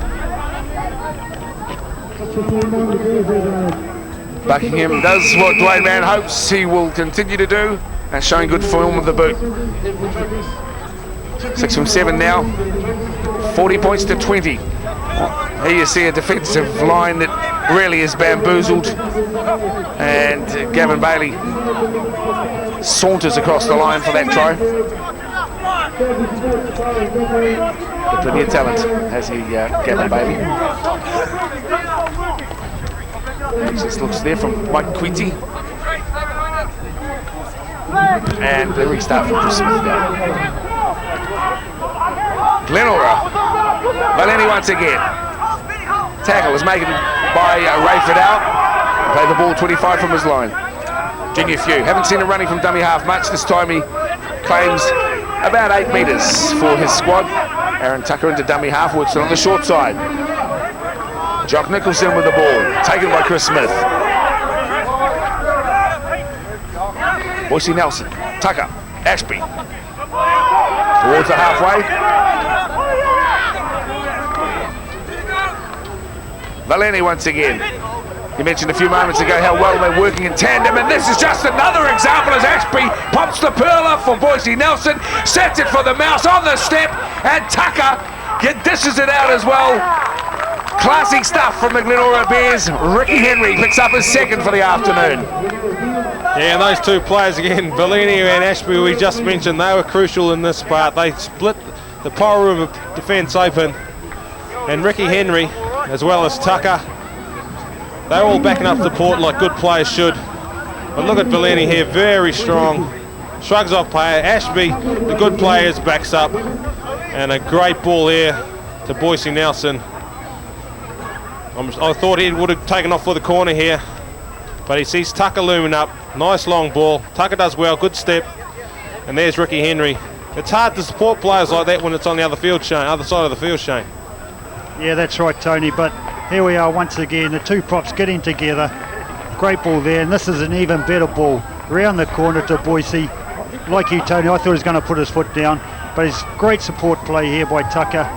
Buckingham does what Dwayne Mann hopes he will continue to do, and showing good form of the boot. 6 from 7 now, 40 points to 20. Here you see a defensive line that really is bamboozled, and Gavin Bailey saunters across the line for that try. Got plenty of talent, has he, Gavin Bailey. He just looks there from Mike Quitty. And the restart from Chris Smith now. Glenora. Valeni once again. Tackle is made by Rayford out. Play the ball 25 from his line. Junior Few. Haven't seen him running from dummy half much. This time he claims about 8 metres for his squad. Aaron Tucker into dummy half. Works it on the short side. Jock Nicholson with the ball. Taken by Chris Smith. Boise Nelson. Tucker. Ashby. Towards the halfway. Valeni once again. You mentioned a few moments ago how well they're working in tandem, and this is just another example as Ashby pops the pearler for Boise Nelson, sets it for the Mouse on the step, and Tucker dishes it out as well. Classy stuff from the Glenora Bears. Ricky Henry picks up his second for the afternoon. Yeah, and those two players again, Valeni and Ashby, we just mentioned, they were crucial in this part. They split the Porirua defence open, and Ricky Henry, as well as Tucker, they're all backing up support like good players should. But look at Valeni here, very strong. Shrugs off player. Ashby, the good players, backs up. And a great ball here to Boise Nelson. I thought he would have taken off for the corner here, but he sees Tucker looming up. Nice long ball. Tucker does well, good step. And there's Ricky Henry. It's hard to support players like that when it's on the other field, Shane, other side of the field, Shane. Yeah, that's right, Tony. But here we are once again, the two props getting together. Great ball there, and this is an even better ball. Round the corner to Boise. Like you, Tony, I thought he was going to put his foot down, but it's great support play here by Tucker.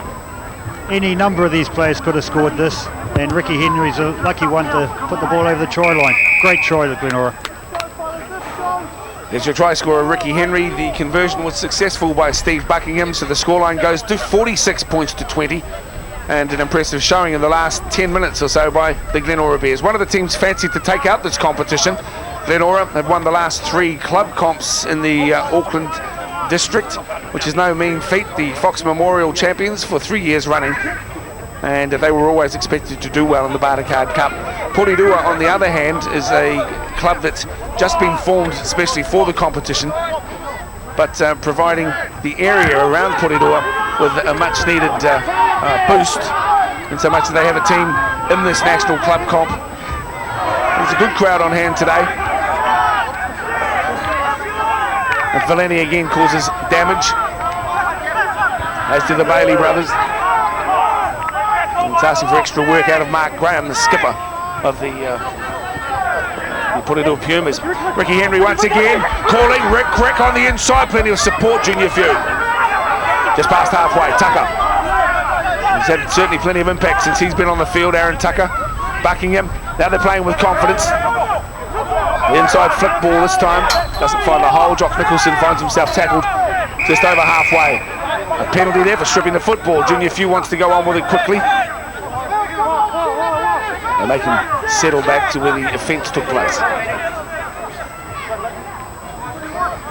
Any number of these players could have scored this, and Ricky Henry's a lucky one to put the ball over the try line. Great try to Glenora. There's your try scorer, Ricky Henry. The conversion was successful by Steve Buckingham, so the scoreline goes to 46 points to 20. And an impressive showing in the last 10 minutes or so by the Glenora Bears. One of the teams fancied to take out this competition. Glenora had won the last 3 club comps in the Auckland district, which is no mean feat. The Fox Memorial champions for 3 years running, and they were always expected to do well in the Bartercard Cup. Porirua, on the other hand, is a club that's just been formed especially for the competition, but providing the area around Porirua with a much needed boost, in so much that they have a team in this national club comp. There's a good crowd on hand today. And Valeni again causes damage, as do the Bailey brothers. And it's asking for extra work out of Mark Graham, the skipper of the Porirua Pumas. Ricky Henry once again calling Rick Crick on the inside, plenty of support, Junior Few. Just past halfway, Tucker. He's had certainly plenty of impact since he's been on the field, Aaron Tucker. Buckingham, now they're playing with confidence. The inside flick ball this time, doesn't find the hole. Jock Nicholson finds himself tackled just over halfway. A penalty there for stripping the football. Junior Few wants to go on with it quickly. They make him settle back to where the offence took place.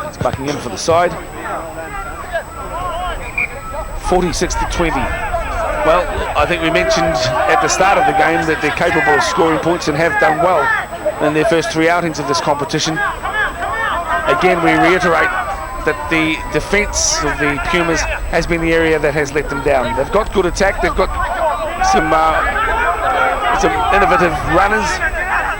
It's Buckingham for the side. 46 to 20. Well, I think we mentioned at the start of the game that they're capable of scoring points and have done well in their first 3 outings of this competition. Again, we reiterate that the defence of the Pumas has been the area that has let them down. They've got good attack, they've got some innovative runners,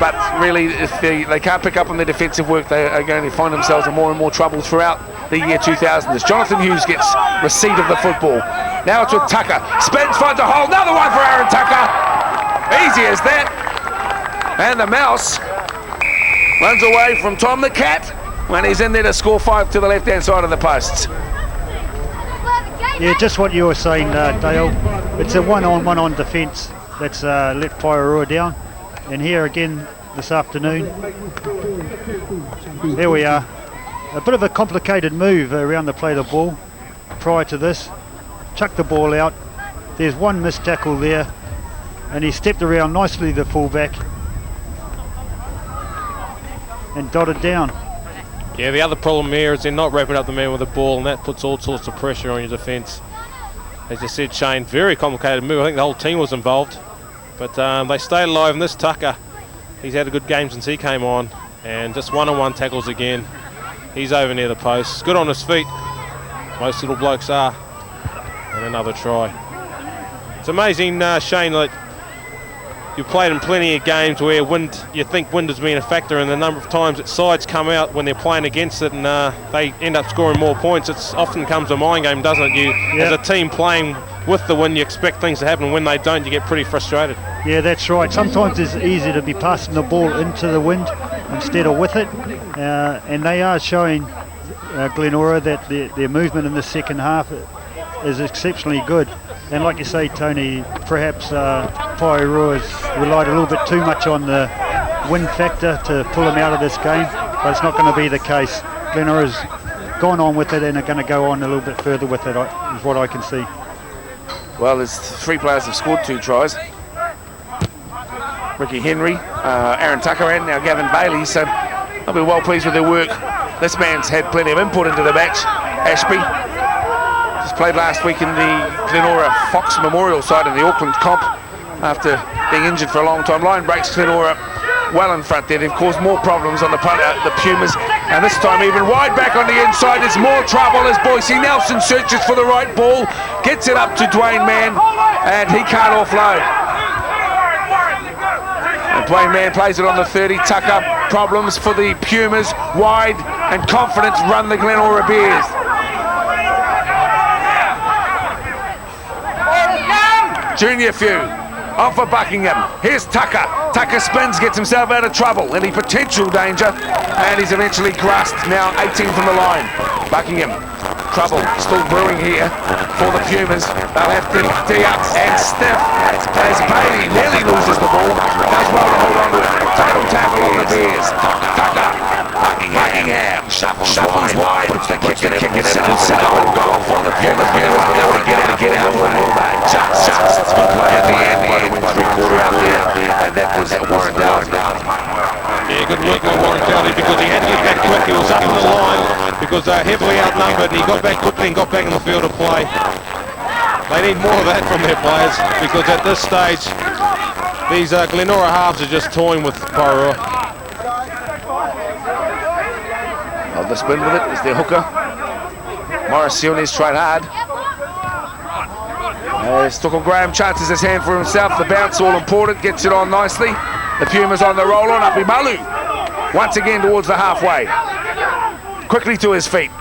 but really if they can't pick up on their defensive work, they are going to find themselves in more and more trouble throughout the year 2000 as Jonathan Hughes gets receipt of the football. Now it's with Tucker. Spence finds a hole. Another one for Aaron Tucker. Easy as that. And the Mouse runs away from Tom the Cat when he's in there to score 5 to the left-hand side of the posts. Yeah, just what you were saying, Dale. It's a one-on defence that's let Porirua down. And here again this afternoon, there we are. A bit of a complicated move around the plate of ball prior to this. Chucked the ball out. There's one missed tackle there, and he stepped around nicely, the fullback, and dotted down. Yeah, the other problem here is they're not wrapping up the man with the ball, and that puts all sorts of pressure on your defence. As you said, Shane, very complicated move. I think the whole team was involved, but they stayed alive. And this Tucker, he's had a good game since he came on, and just one-on-one tackles again. He's over near the post. Good on his feet. Most little blokes are. And another try. It's amazing, Shane, like you've played in plenty of games where you think wind has been a factor, and the number of times that sides come out when they're playing against it and they end up scoring more points. It often comes a mind game, doesn't it? As a team playing with the wind, you expect things to happen. When they don't, you get pretty frustrated. Yeah, that's right. Sometimes it's easy to be passing the ball into the wind instead of with it. And they are showing Glenora that their movement in the second half is exceptionally good. And like you say, Tony, perhaps Porirua has relied a little bit too much on the wind factor to pull them out of this game, but it's not going to be the case. Glenora's gone on with it and are going to go on a little bit further with it, is what I can see. Well, there's 3 players have scored 2 tries. Ricky Henry, Aaron Tucker, and now Gavin Bailey, so I'll be well pleased with their work. This man's had plenty of input into the match. Ashby just played last week in the Glenora Fox Memorial side in the Auckland comp after being injured for a long time. Line breaks Glenora well in front there. They've caused more problems on the Pumas, and this time even wide back on the inside. There's more trouble as Boise Nelson searches for the right ball, gets it up to Dwayne Mann, and he can't offload. And Dwayne Mann plays it on the 30. Tucker, problems for the Pumas, wide, and confidence run the Glenora Bears. Junior Few off for Buckingham. Here's Tucker. Tucker spins, gets himself out of trouble, any potential danger, and he's eventually grasped. Now 18 from the line. Buckingham, trouble still brewing here for the Pumas. They'll have to tee up and stiff as Bailey nearly loses the ball. Does well to hold on to it. Total tackle on the Bears. Tucker. Buckingham shuffles wide, puts the kick in it, goal for the Pumas. Get out of the fullback. Just play at the end, three-quarter out there, and that was Warren Dowdy. Yeah, good work on Warren Dowdy because he had to get back quick. He was up in the line because they're heavily outnumbered. He got back quickly and got back in the field of play. They need more of that from their players because at this stage, these Glenora halves are just toying with Porirua. The spin with it is their hooker. Morrisione's tried hard. Stuckle Graham chances his hand for himself. The bounce all important, gets it on nicely. The Pumas on the roll on. Apimalu once again towards the halfway. Quickly to his feet.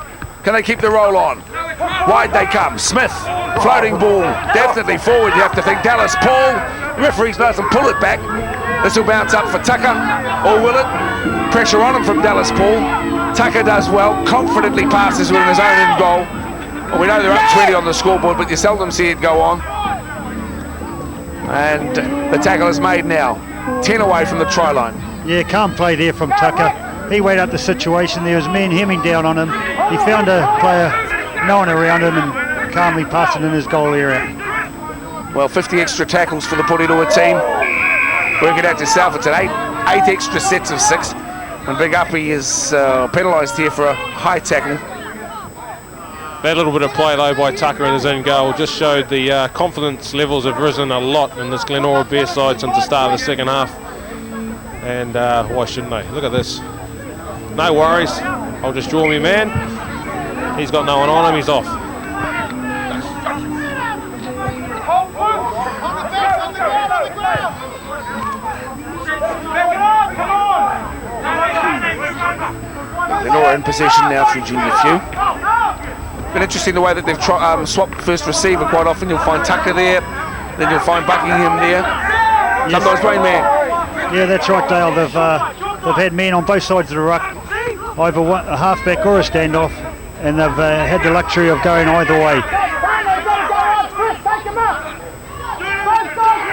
Can they keep the roll on? Wide they come. Smith, floating ball, definitely forward. You have to think Dallas Paul. The referees doesn't pull it back. This will bounce up for Tucker, or will it? Pressure on him from Dallas Paul. Tucker does well, confidently passes within his own end goal. Well, we know they're up 20 on the scoreboard, but you seldom see it go on. And the tackle is made now. 10 away from the try line. Yeah, calm play there from Tucker. He weighed up the situation. There was men hemming down on him. He found a player, no one around him, and calmly passed it in his goal area. Well, 50 extra tackles for the Porirua team. Work it out yourself. It's an eight extra sets of 6. And Big Uppy is penalised here for a high tackle. That little bit of play though by Tucker in his own goal just showed the confidence levels have risen a lot in this Glenora Bear side since the start of the second half. And why shouldn't they? Look at this. No worries. I'll just draw me man. He's got no one on him. He's off. Glenora in possession now through Junior Few. Been interesting the way that they've swapped first receiver quite often. You'll find Tucker there, then you'll find Buckingham there. Yes. Sometimes Dwayne Mann. Yeah, that's right, Dale. They've had men on both sides of the ruck, either a halfback or a standoff, and they've had the luxury of going either way.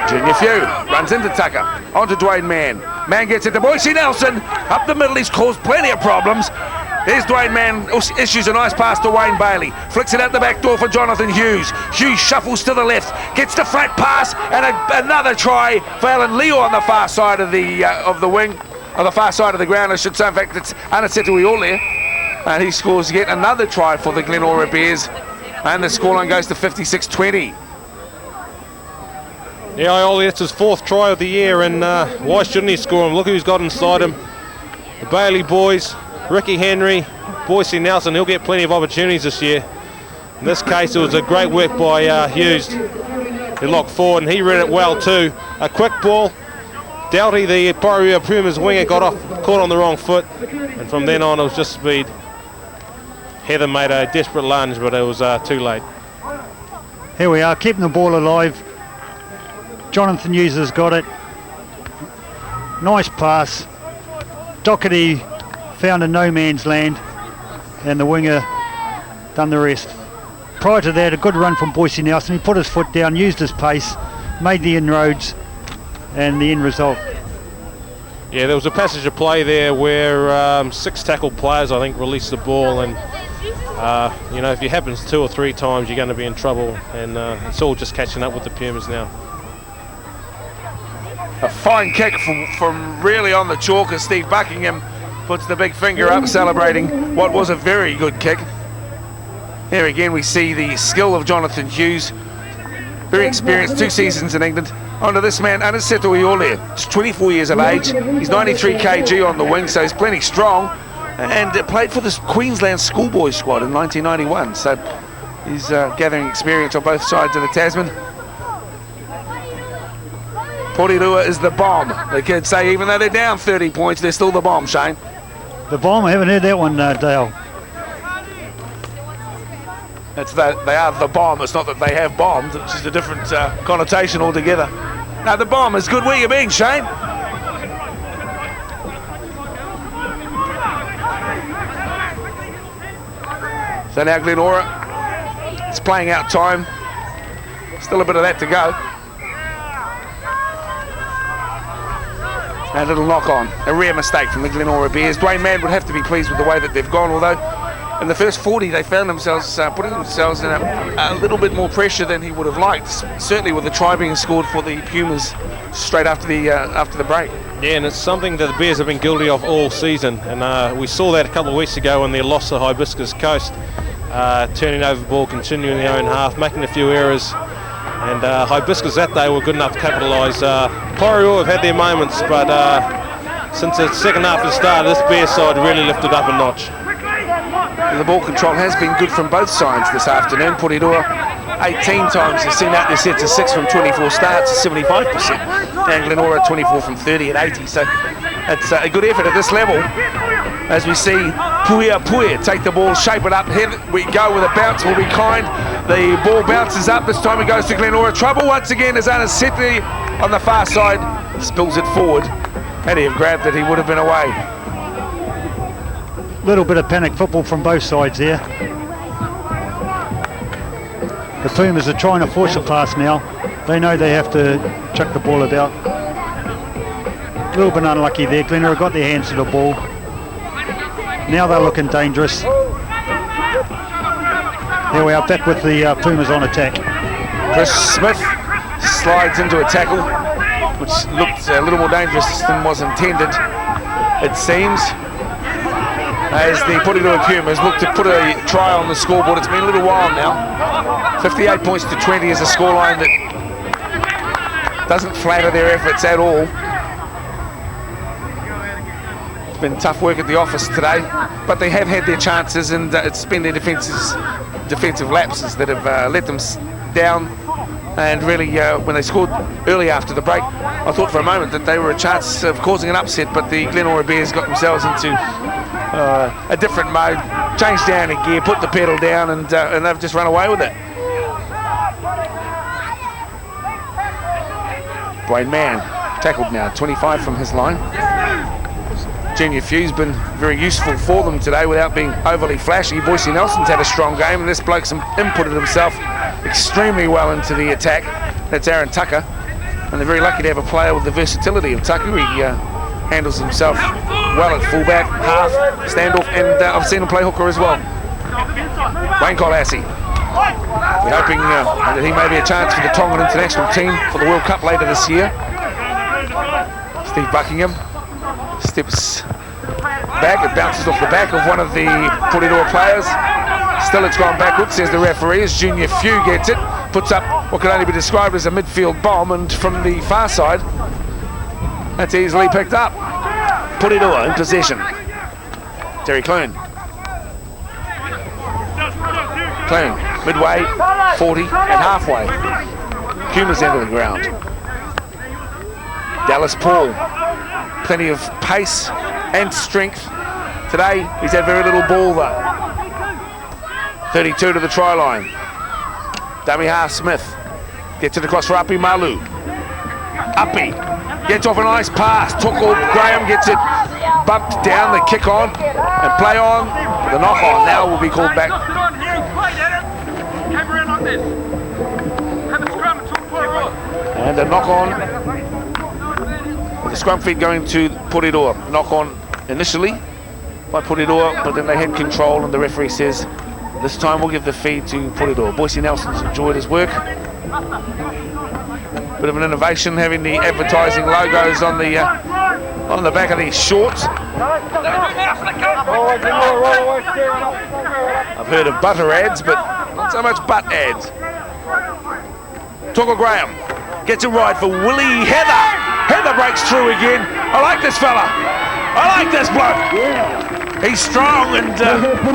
Junior Few runs into Tucker, onto Dwayne Mann. Mann gets it to Boise Nelson. Up the middle, he's caused plenty of problems. There's Dwayne Mann, issues a nice pass to Wayne Bailey. Flicks it out the back door for Jonathan Hughes. Hughes shuffles to the left, gets the flat pass, and another try for Alan Leo on the far side of the wing, on the far side of the ground, I should say. In fact, it's Anasetu all there. And he scores yet another try for the Glenora Bears. And the scoreline goes to 56-20. Yeah, Ioli, it's his 4th try of the year, and why shouldn't he score him? Look who's got inside him. The Bailey boys, Ricky Henry, Boise Nelson. He'll get plenty of opportunities this year. In this case, it was a great work by Hughes. He locked forward, and he read it well too. A quick ball. Doughty, the Porirua Pumas winger, got off, caught on the wrong foot, and from then on it was just speed. Heather made a desperate lunge, but it was too late. Here we are, keeping the ball alive. Jonathan Hughes has got it. Nice pass. Doherty found a no man's land, and the winger done the rest. Prior to that, a good run from Boise Nelson. He put his foot down, used his pace, made the inroads, and the end result. Yeah, there was a passage of play there where 6 tackled players, I think, released the ball, and you know, if it happens 2 or 3 times, you're going to be in trouble, and it's all just catching up with the Pumas now. A fine kick from really on the chalk as Steve Buckingham puts the big finger up, celebrating what was a very good kick. Here again we see the skill of Jonathan Hughes. Very experienced, 2 seasons in England. Onto this man, Aniseto Iole. He's 24 years of age. He's 93 kg on the wing, so he's plenty strong. And played for the Queensland schoolboy squad in 1991. So he's gathering experience on both sides of the Tasman. Porirua is the bomb. The kids say even though they're down 30 points, they're still the bomb, Shane. The bomb, I haven't heard that one, Dale. They are the bomb. It's not that they have bombed. It's just a different connotation altogether. Now the bomb is good. Where you been, Shane? So now Glenora, it's playing out time. Still a bit of that to go. A little knock on. A rare mistake from the Glenora Bears. Dwayne Mann would have to be pleased with the way that they've gone, although in the first 40 they found themselves putting themselves in a little bit more pressure than he would have liked, certainly with the try being scored for the Pumas straight after the break. Yeah, and it's something that the Bears have been guilty of all season, and we saw that a couple of weeks ago in their loss to Hibiscus Coast, turning over the ball, continuing their own half, making a few errors, and Hibiscus that day were good enough to capitalise. Porirua have had their moments, but since the second half has started, this Bears side really lifted up a notch. And the ball control has been good from both sides this afternoon. Porirua 18 times has seen out their sets of 6 from 24 starts, 75%. And Glenora 24 from 30 at 80. So it's a good effort at this level. As we see Puia take the ball, shape it up. Here we go with a bounce, will be kind. The ball bounces up. This time it goes to Glenora. Trouble once again as Aniseto on the far side spills it forward. Had he have grabbed it, he would have been away. Little bit of panic football from both sides there. The Pumas are trying to force a pass now. They know they have to chuck the ball about. A little bit unlucky there. Glenora got their hands to the ball. Now they're looking dangerous. Here we are back with the Pumas on attack. Chris Smith slides into a tackle, which looked a little more dangerous than was intended, it seems. As the Porirua Pumas look to put a try on the scoreboard. It's been a little while now. 58 points to 20 is a scoreline that doesn't flatter their efforts at all. It's been tough work at the office today, but they have had their chances, and it's been their defensive lapses that have let them down. And really, when they scored early after the break, I thought for a moment that they were a chance of causing an upset, but the Glenora Bears got themselves into a different mode, changed down a gear, put the pedal down, and they've just run away with it. Dwayne Mann tackled now, 25 from his line. Junior Few's been very useful for them today without being overly flashy. Boise Nelson's had a strong game, and this bloke's inputted himself extremely well into the attack. That's Aaron Tucker, and they're very lucky to have a player with the versatility of Tucker. He handles himself well at fullback, half, standoff, and I've seen him play hooker as well. Wayne Colassie. We're hoping that he may be a chance for the Tongan international team for the World Cup later this year. Steve Buckingham steps back, it bounces off the back of one of the Porirua players. Still it's gone backwards, says the referee, as Junior Few gets it, puts up what can only be described as a midfield bomb, and from the far side, that's easily picked up. Porirua in possession. Terry Clune. Clune, midway, 40 and halfway. Pumas end of the ground. Dallas Paul, plenty of pace and strength. Today, he's had very little ball though. 32 to the try line. Dummy half Smith gets it across for Api Malu. Api gets off a nice pass. Tuckle Graham gets it bumped down, the kick on and play on. The knock on now will be called back. And a knock on. The scrum feed going to Porirua. Knock on initially by Porirua, but then they had control, and the referee says this time we'll give the feed to Porirua. Boise Nelson's enjoyed his work. Bit of an innovation, having the advertising logos on the back of these shorts. I've heard of butter ads, but not so much butt ads. Toggle Graham gets it right for Willie Heather. Heather breaks through again. I like this fella. I like this bloke. He's strong and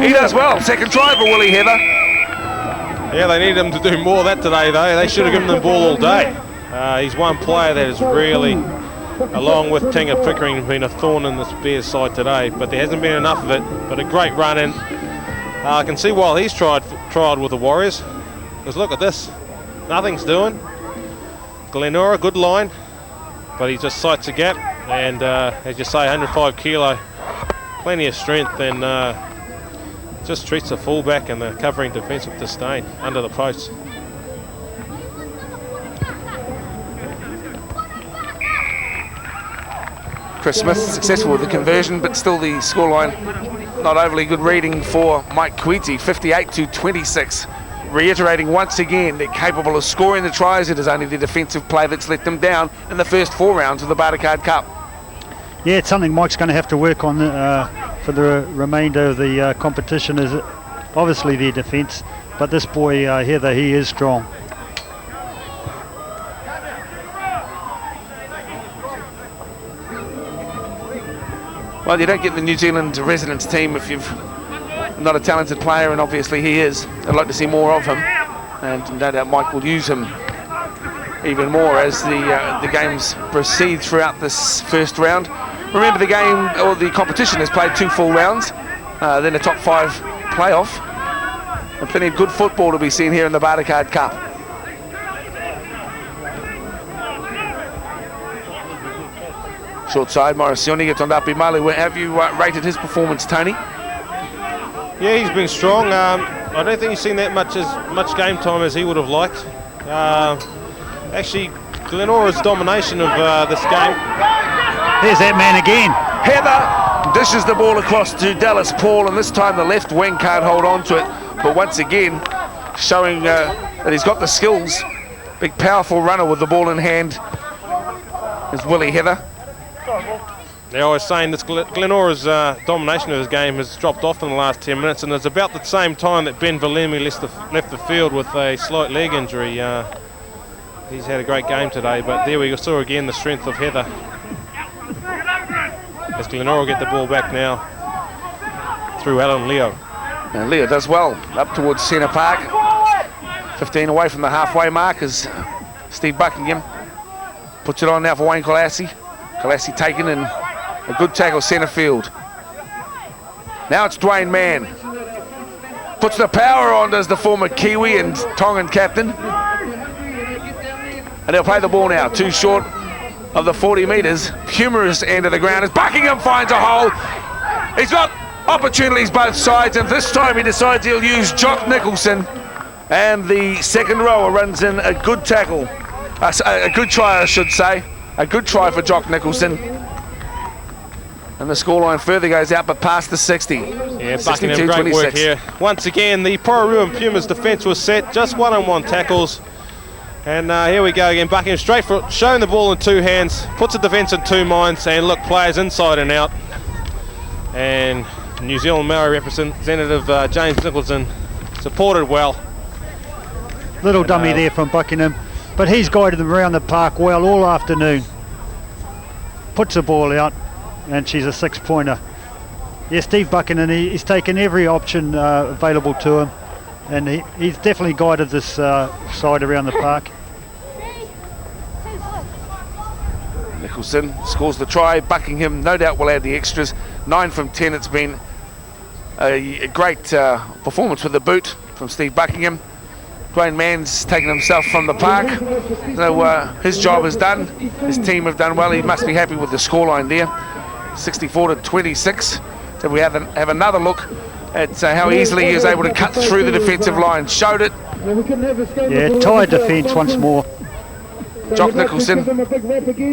he does well. Second try for Willie Heather. Yeah, they need him to do more of that today, though. They should have given them the ball all day. He's one player that has really, along with Tinga Pickering, been a thorn in this Bears side today, but there hasn't been enough of it. But a great run in. I can see why he's tried with the Warriors. Because look at this. Nothing's doing. Glenora, good line, but he just sights a gap. And as you say, 105 kilo, plenty of strength, and just treats the fullback and the covering defence with disdain under the post. Chris Smith successful with the conversion, but still the scoreline not overly good reading for Mike Kwiti, 58-26. Reiterating once again, they're capable of scoring the tries. It is only the defensive play that's let them down in the first 4 rounds of the Bartercard Cup. Yeah, it's something Mike's going to have to work on for the remainder of the competition, is obviously their defence, but this boy Heather, he is strong. Well, you don't get the New Zealand residence team if you've not a talented player, and obviously he is. I'd like to see more of him, and no doubt Mike will use him even more as the games proceed throughout this first round. Remember, the game, or the competition, has played 2 full rounds, then a top 5 playoff, and plenty of good football to be seen here in the Bartercard Cup. Short side, Morrisioni gets on to Api Malu. Where have you rated his performance, Tony? Yeah, he's been strong. I don't think he's seen that much game time as he would have liked. Actually, Glenora's domination of this game. There's that man again. Heather dishes the ball across to Dallas Paul, and this time the left wing can't hold on to it. But once again, showing that he's got the skills. Big, powerful runner with the ball in hand is Willie Heather. Yeah, I was saying this Glenora's domination of his game has dropped off in the last 10 minutes, and it's about the same time that Ben Valemi left the field with a slight leg injury. He's had a great game today, but there we saw again the strength of Heather. As Glenora get the ball back now through Alan Leo. And Leo does well up towards centre park. 15 away from the halfway mark as Steve Buckingham puts it on now for Wayne Colassi. Colassi taken in a good tackle centre field. Now it's Dwayne Mann. Puts the power on, does the former Kiwi and Tongan captain. And they'll play the ball now, too short of the 40 metres. Humorous end of the ground as Buckingham finds a hole. He's got opportunities both sides, and this time he decides he'll use Jock Nicholson. And the second rower runs in a good tackle. A good try, I should say. A good try for Jock Nicholson. And the scoreline further goes out, but past the 60. Yeah, Buckingham, great work here. Once again, the Porirua Pumas defence was set. Just one-on-one tackles. And here we go again. Buckingham straight for it, showing the ball in 2 hands. Puts the defence in 2 minds. And look, players inside and out. And New Zealand Maori representative James Nicholson supported well. Little dummy there from Buckingham. But he's guided them around the park well all afternoon. Puts the ball out, and she's a 6-pointer. Yeah, Steve Buckingham, he's taken every option available to him, and he's definitely guided this side around the park. Nicholson scores the try. Buckingham no doubt will add the extras. 9 from 10. It's been a great performance with the boot from Steve Buckingham. Dwayne Mann's taken himself from the park, so his job is done. His team have done well. He must be happy with the scoreline there, 64-26. So we have another look at how easily he is able to cut through the defensive line. Showed it. Yeah, tied defence once more. Jock Nicholson,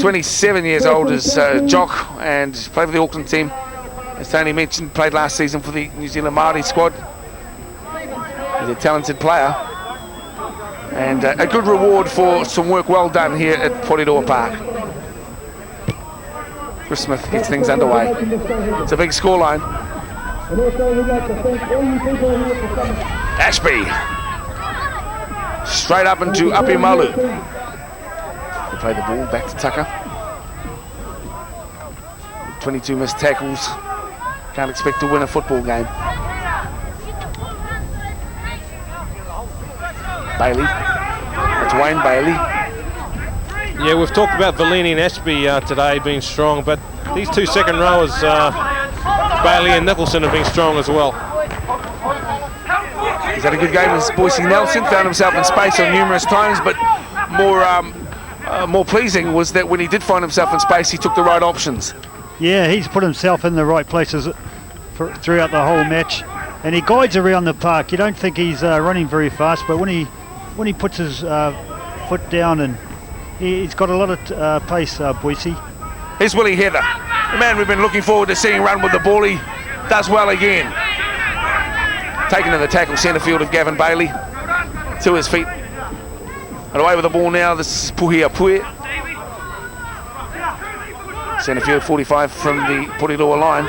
27 years old is Jock, and played for the Auckland team. As Tony mentioned, played last season for the New Zealand Māori squad. He's a talented player. And a good reward for some work well done here at Porirua Park. Chris Smith gets things underway. It's a big scoreline. Ashby. Straight up into Apimalu. They play the ball back to Tucker. 22 missed tackles. Can't expect to win a football game. Bailey. It's Wayne Bailey. Yeah, we've talked about Valini and Ashby today being strong, but these two second rowers, Bailey and Nicholson, have been strong as well. He's had a good game as Boise Nelson, found himself in space on numerous times, but more pleasing was that when he did find himself in space, he took the right options. Yeah, he's put himself in the right places throughout the whole match, and he guides around the park. You don't think he's running very fast, but when he puts his foot down, and he's got a lot of pace, Boise. Here's Willie Heather, the man we've been looking forward to seeing run with the ball. He does well again. Taken in the tackle, centre field of Gavin Bailey, to his feet. And away with the ball now, this is Puhia Pue. Centre field 45 from the Porirua line.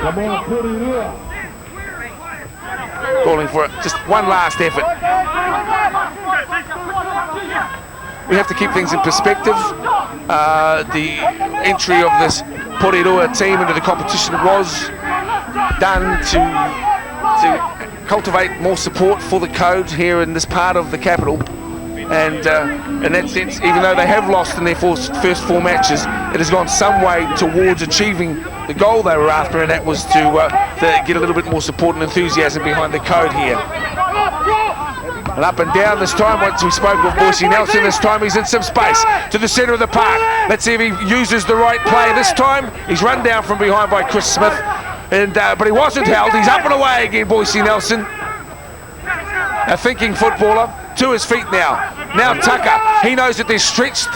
Calling for just one last effort. We have to keep things in perspective. The entry of this Porirua team into the competition was done to cultivate more support for the code here in this part of the capital. And in that sense, even though they have lost in their first four matches, it has gone some way towards achieving the goal they were after, and that was to get a little bit more support and enthusiasm behind the code here. And up and down this time, once we spoke of Boise Nelson, this time he's in some space to the centre of the park. Let's see if he uses the right play this time. He's run down from behind by Chris Smith, and but he wasn't held. He's up and away again, Boise Nelson. A thinking footballer, to his feet now. Now Tucker, he knows that they're stretched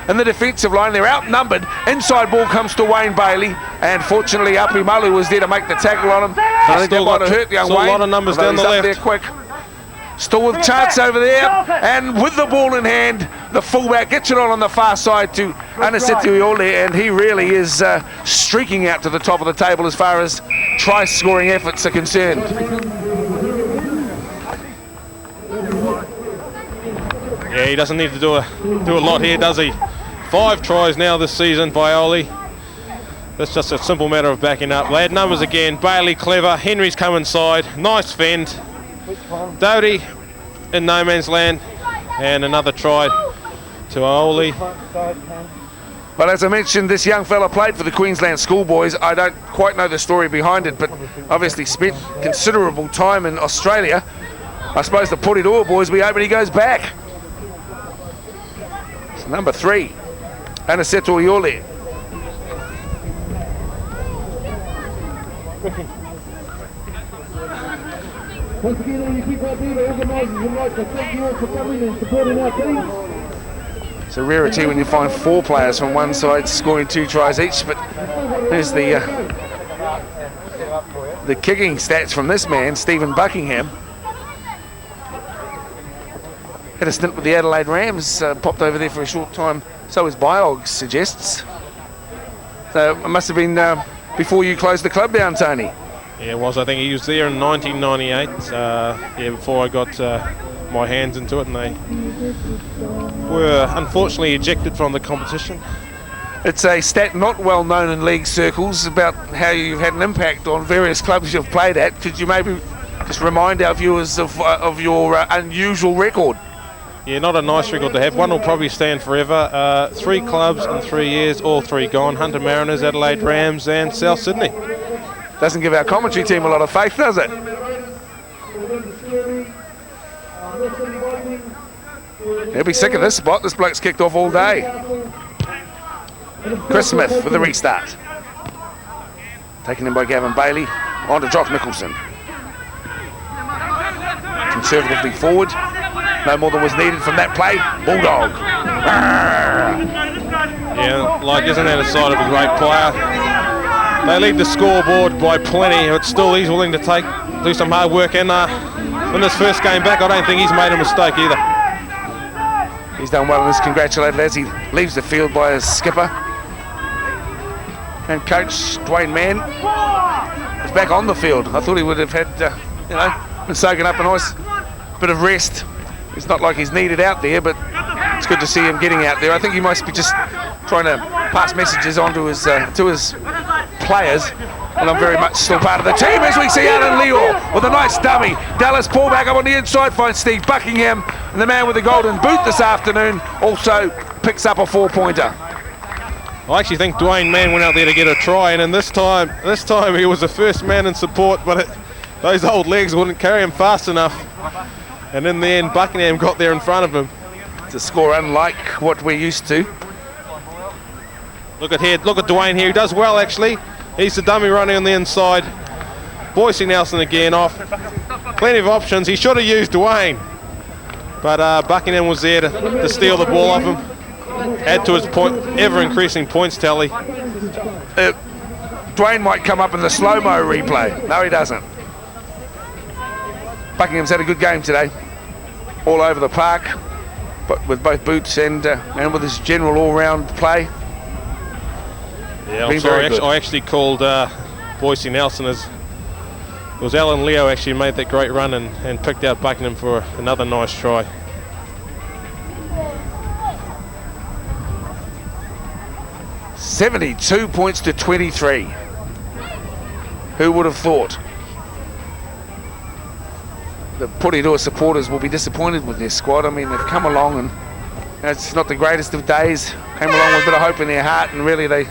in the defensive line. They're outnumbered. Inside ball comes to Wayne Bailey, and fortunately Apimalu was there to make the tackle on him. I think that might have hurt young Wayne. A lot of numbers down the left. There quick. Still with chance over there, and with the ball in hand, the fullback gets it on the far side to Anisetuiole, and he really is streaking out to the top of the table as far as try-scoring efforts are concerned. Yeah, he doesn't need to do a lot here, does he? 5 tries now this season by Oli. That's just a simple matter of backing up. They had numbers again. Bailey clever. Henry's come inside. Nice fend. Doty in no man's land, and another try to Oli. Well, as I mentioned, this young fella played for the Queensland Schoolboys. I don't quite know the story behind it, but obviously spent considerable time in Australia. I suppose the Porirua boys will be hoping he goes back. It's number 3, Anisetuiole. Once again, all you people out there, the organisers would like to thank you all for coming and supporting our team. It's a rarity when you find 4 players from one side scoring 2 tries each, but there's the kicking stats from this man, Stephen Buckingham. Had a stint with the Adelaide Rams, popped over there for a short time, so his biog suggests. So it must have been before you closed the club down, Tony. Yeah, it was. I think he was there in 1998. Yeah, before I got my hands into it, and they were unfortunately ejected from the competition. It's a stat not well known in league circles about how you've had an impact on various clubs you've played at. Could you maybe just remind our viewers of your unusual record? Yeah, not a nice record to have. One will probably stand forever. 3 clubs in 3 years, all 3 gone. Hunter Mariners, Adelaide Rams and South Sydney. Doesn't give our commentary team a lot of faith, does it? They'll be sick of this spot. This bloke's kicked off all day. Chris Smith with the restart. Taken in by Gavin Bailey. On to Jock Nicholson. Conservatively forward. No more than was needed from that play. Bulldog. Yeah, like, isn't that a sign of a great player? They lead the scoreboard by plenty, but still he's willing to do some hard work, and in this first game back, I don't think he's made a mistake either. He's done well and is congratulated as he leaves the field by his skipper. And coach Dwayne Mann is back on the field. I thought he would have had, been soaking up a nice bit of rest. It's not like he's needed out there, but it's good to see him getting out there. I think he must be just trying to pass messages on to his players. And I'm very much still part of the team as we see Alan Leor with a nice dummy. Dallas pull back up on the inside, finds Steve Buckingham, and the man with the golden boot this afternoon also picks up a 4-pointer. I actually think Dwayne Mann went out there to get a try, and this time he was the first man in support, but those old legs wouldn't carry him fast enough. And in the end, Buckingham got there in front of him. It's a score unlike what we're used to. Look at Dwayne here. He does well, actually. He's the dummy running on the inside. Boise Nelson again off. Plenty of options. He should have used Dwayne, but Buckingham was there to steal the ball off him. Add to his ever-increasing points tally. Dwayne might come up in the slow-mo replay. No, he doesn't. Buckingham's had a good game today. All over the park, but with both boots and with his general all-round play. Yeah, I'm sorry. I actually called Boise Nelson as it was Alan Leo actually made that great run and picked out Buckingham for another nice try. $72 points to 23. Who would have thought? The Porirua supporters will be disappointed with their squad. I mean, they've come along and it's not the greatest of days. Came along with a bit of hope in their heart, and really they've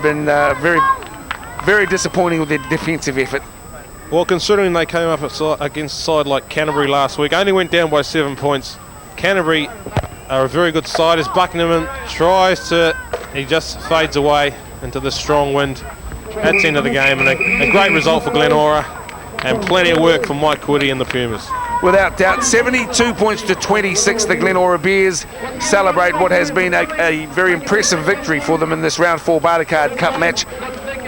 been very, very disappointing with their defensive effort. Well, considering they came up against a side like Canterbury last week, only went down by 7 points. Canterbury are a very good side as Buckingham he just fades away into the strong wind. That's the end of the game, and a great result for Glenora, and plenty of work for Mike Quiddy and the Pumas. Without doubt, 72 points to 26. The Glenora Bears celebrate what has been a very impressive victory for them in this round 4 Bartercard Cup match.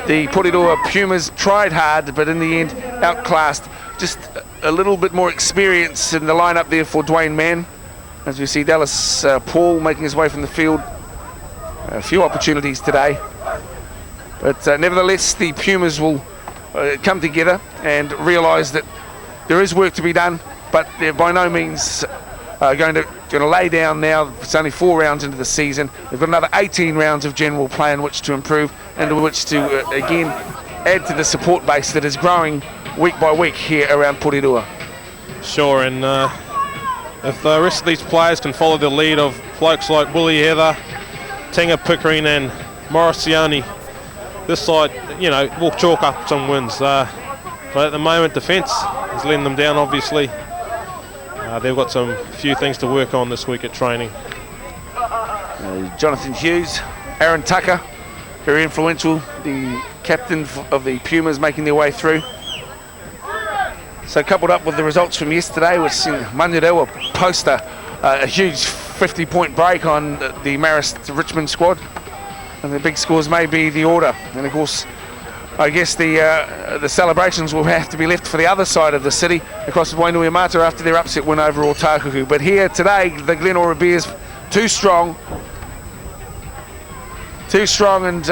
The Porirua Pumas tried hard, but in the end outclassed. Just a little bit more experience in the lineup there for Dwayne Mann. As we see Dallas Paul making his way from the field. A few opportunities today. But nevertheless, the Pumas will come together and realise that there is work to be done, but they're by no means going to lay down now. It's only 4 rounds into the season. They've got another 18 rounds of general play in which to improve and in which to, again, add to the support base that is growing week by week here around Porirua. Sure, and if the rest of these players can follow the lead of blokes like Willie Heather, Tinga Pickering and Morricione, this side, will chalk up some wins. But at the moment, defence is letting them down, obviously. They've got some few things to work on this week at training. Jonathan Hughes, Aaron Tucker, very influential, the captain of the Pumas, making their way through. So coupled up with the results from yesterday, we've seen Manurewa post a huge 50-point break on the Marist Richmond squad. And the big scores may be the order. And of course, I guess the celebrations will have to be left for the other side of the city, across Wainuiamata, after their upset win over Otahuhu. But here today, the Glenora Bears too strong and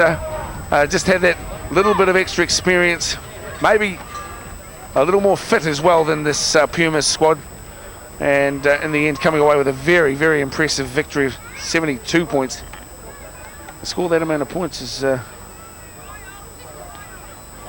just had that little bit of extra experience, maybe a little more fit as well than this Pumas squad, and in the end coming away with a very, very impressive victory of 72 points. To score that amount of points is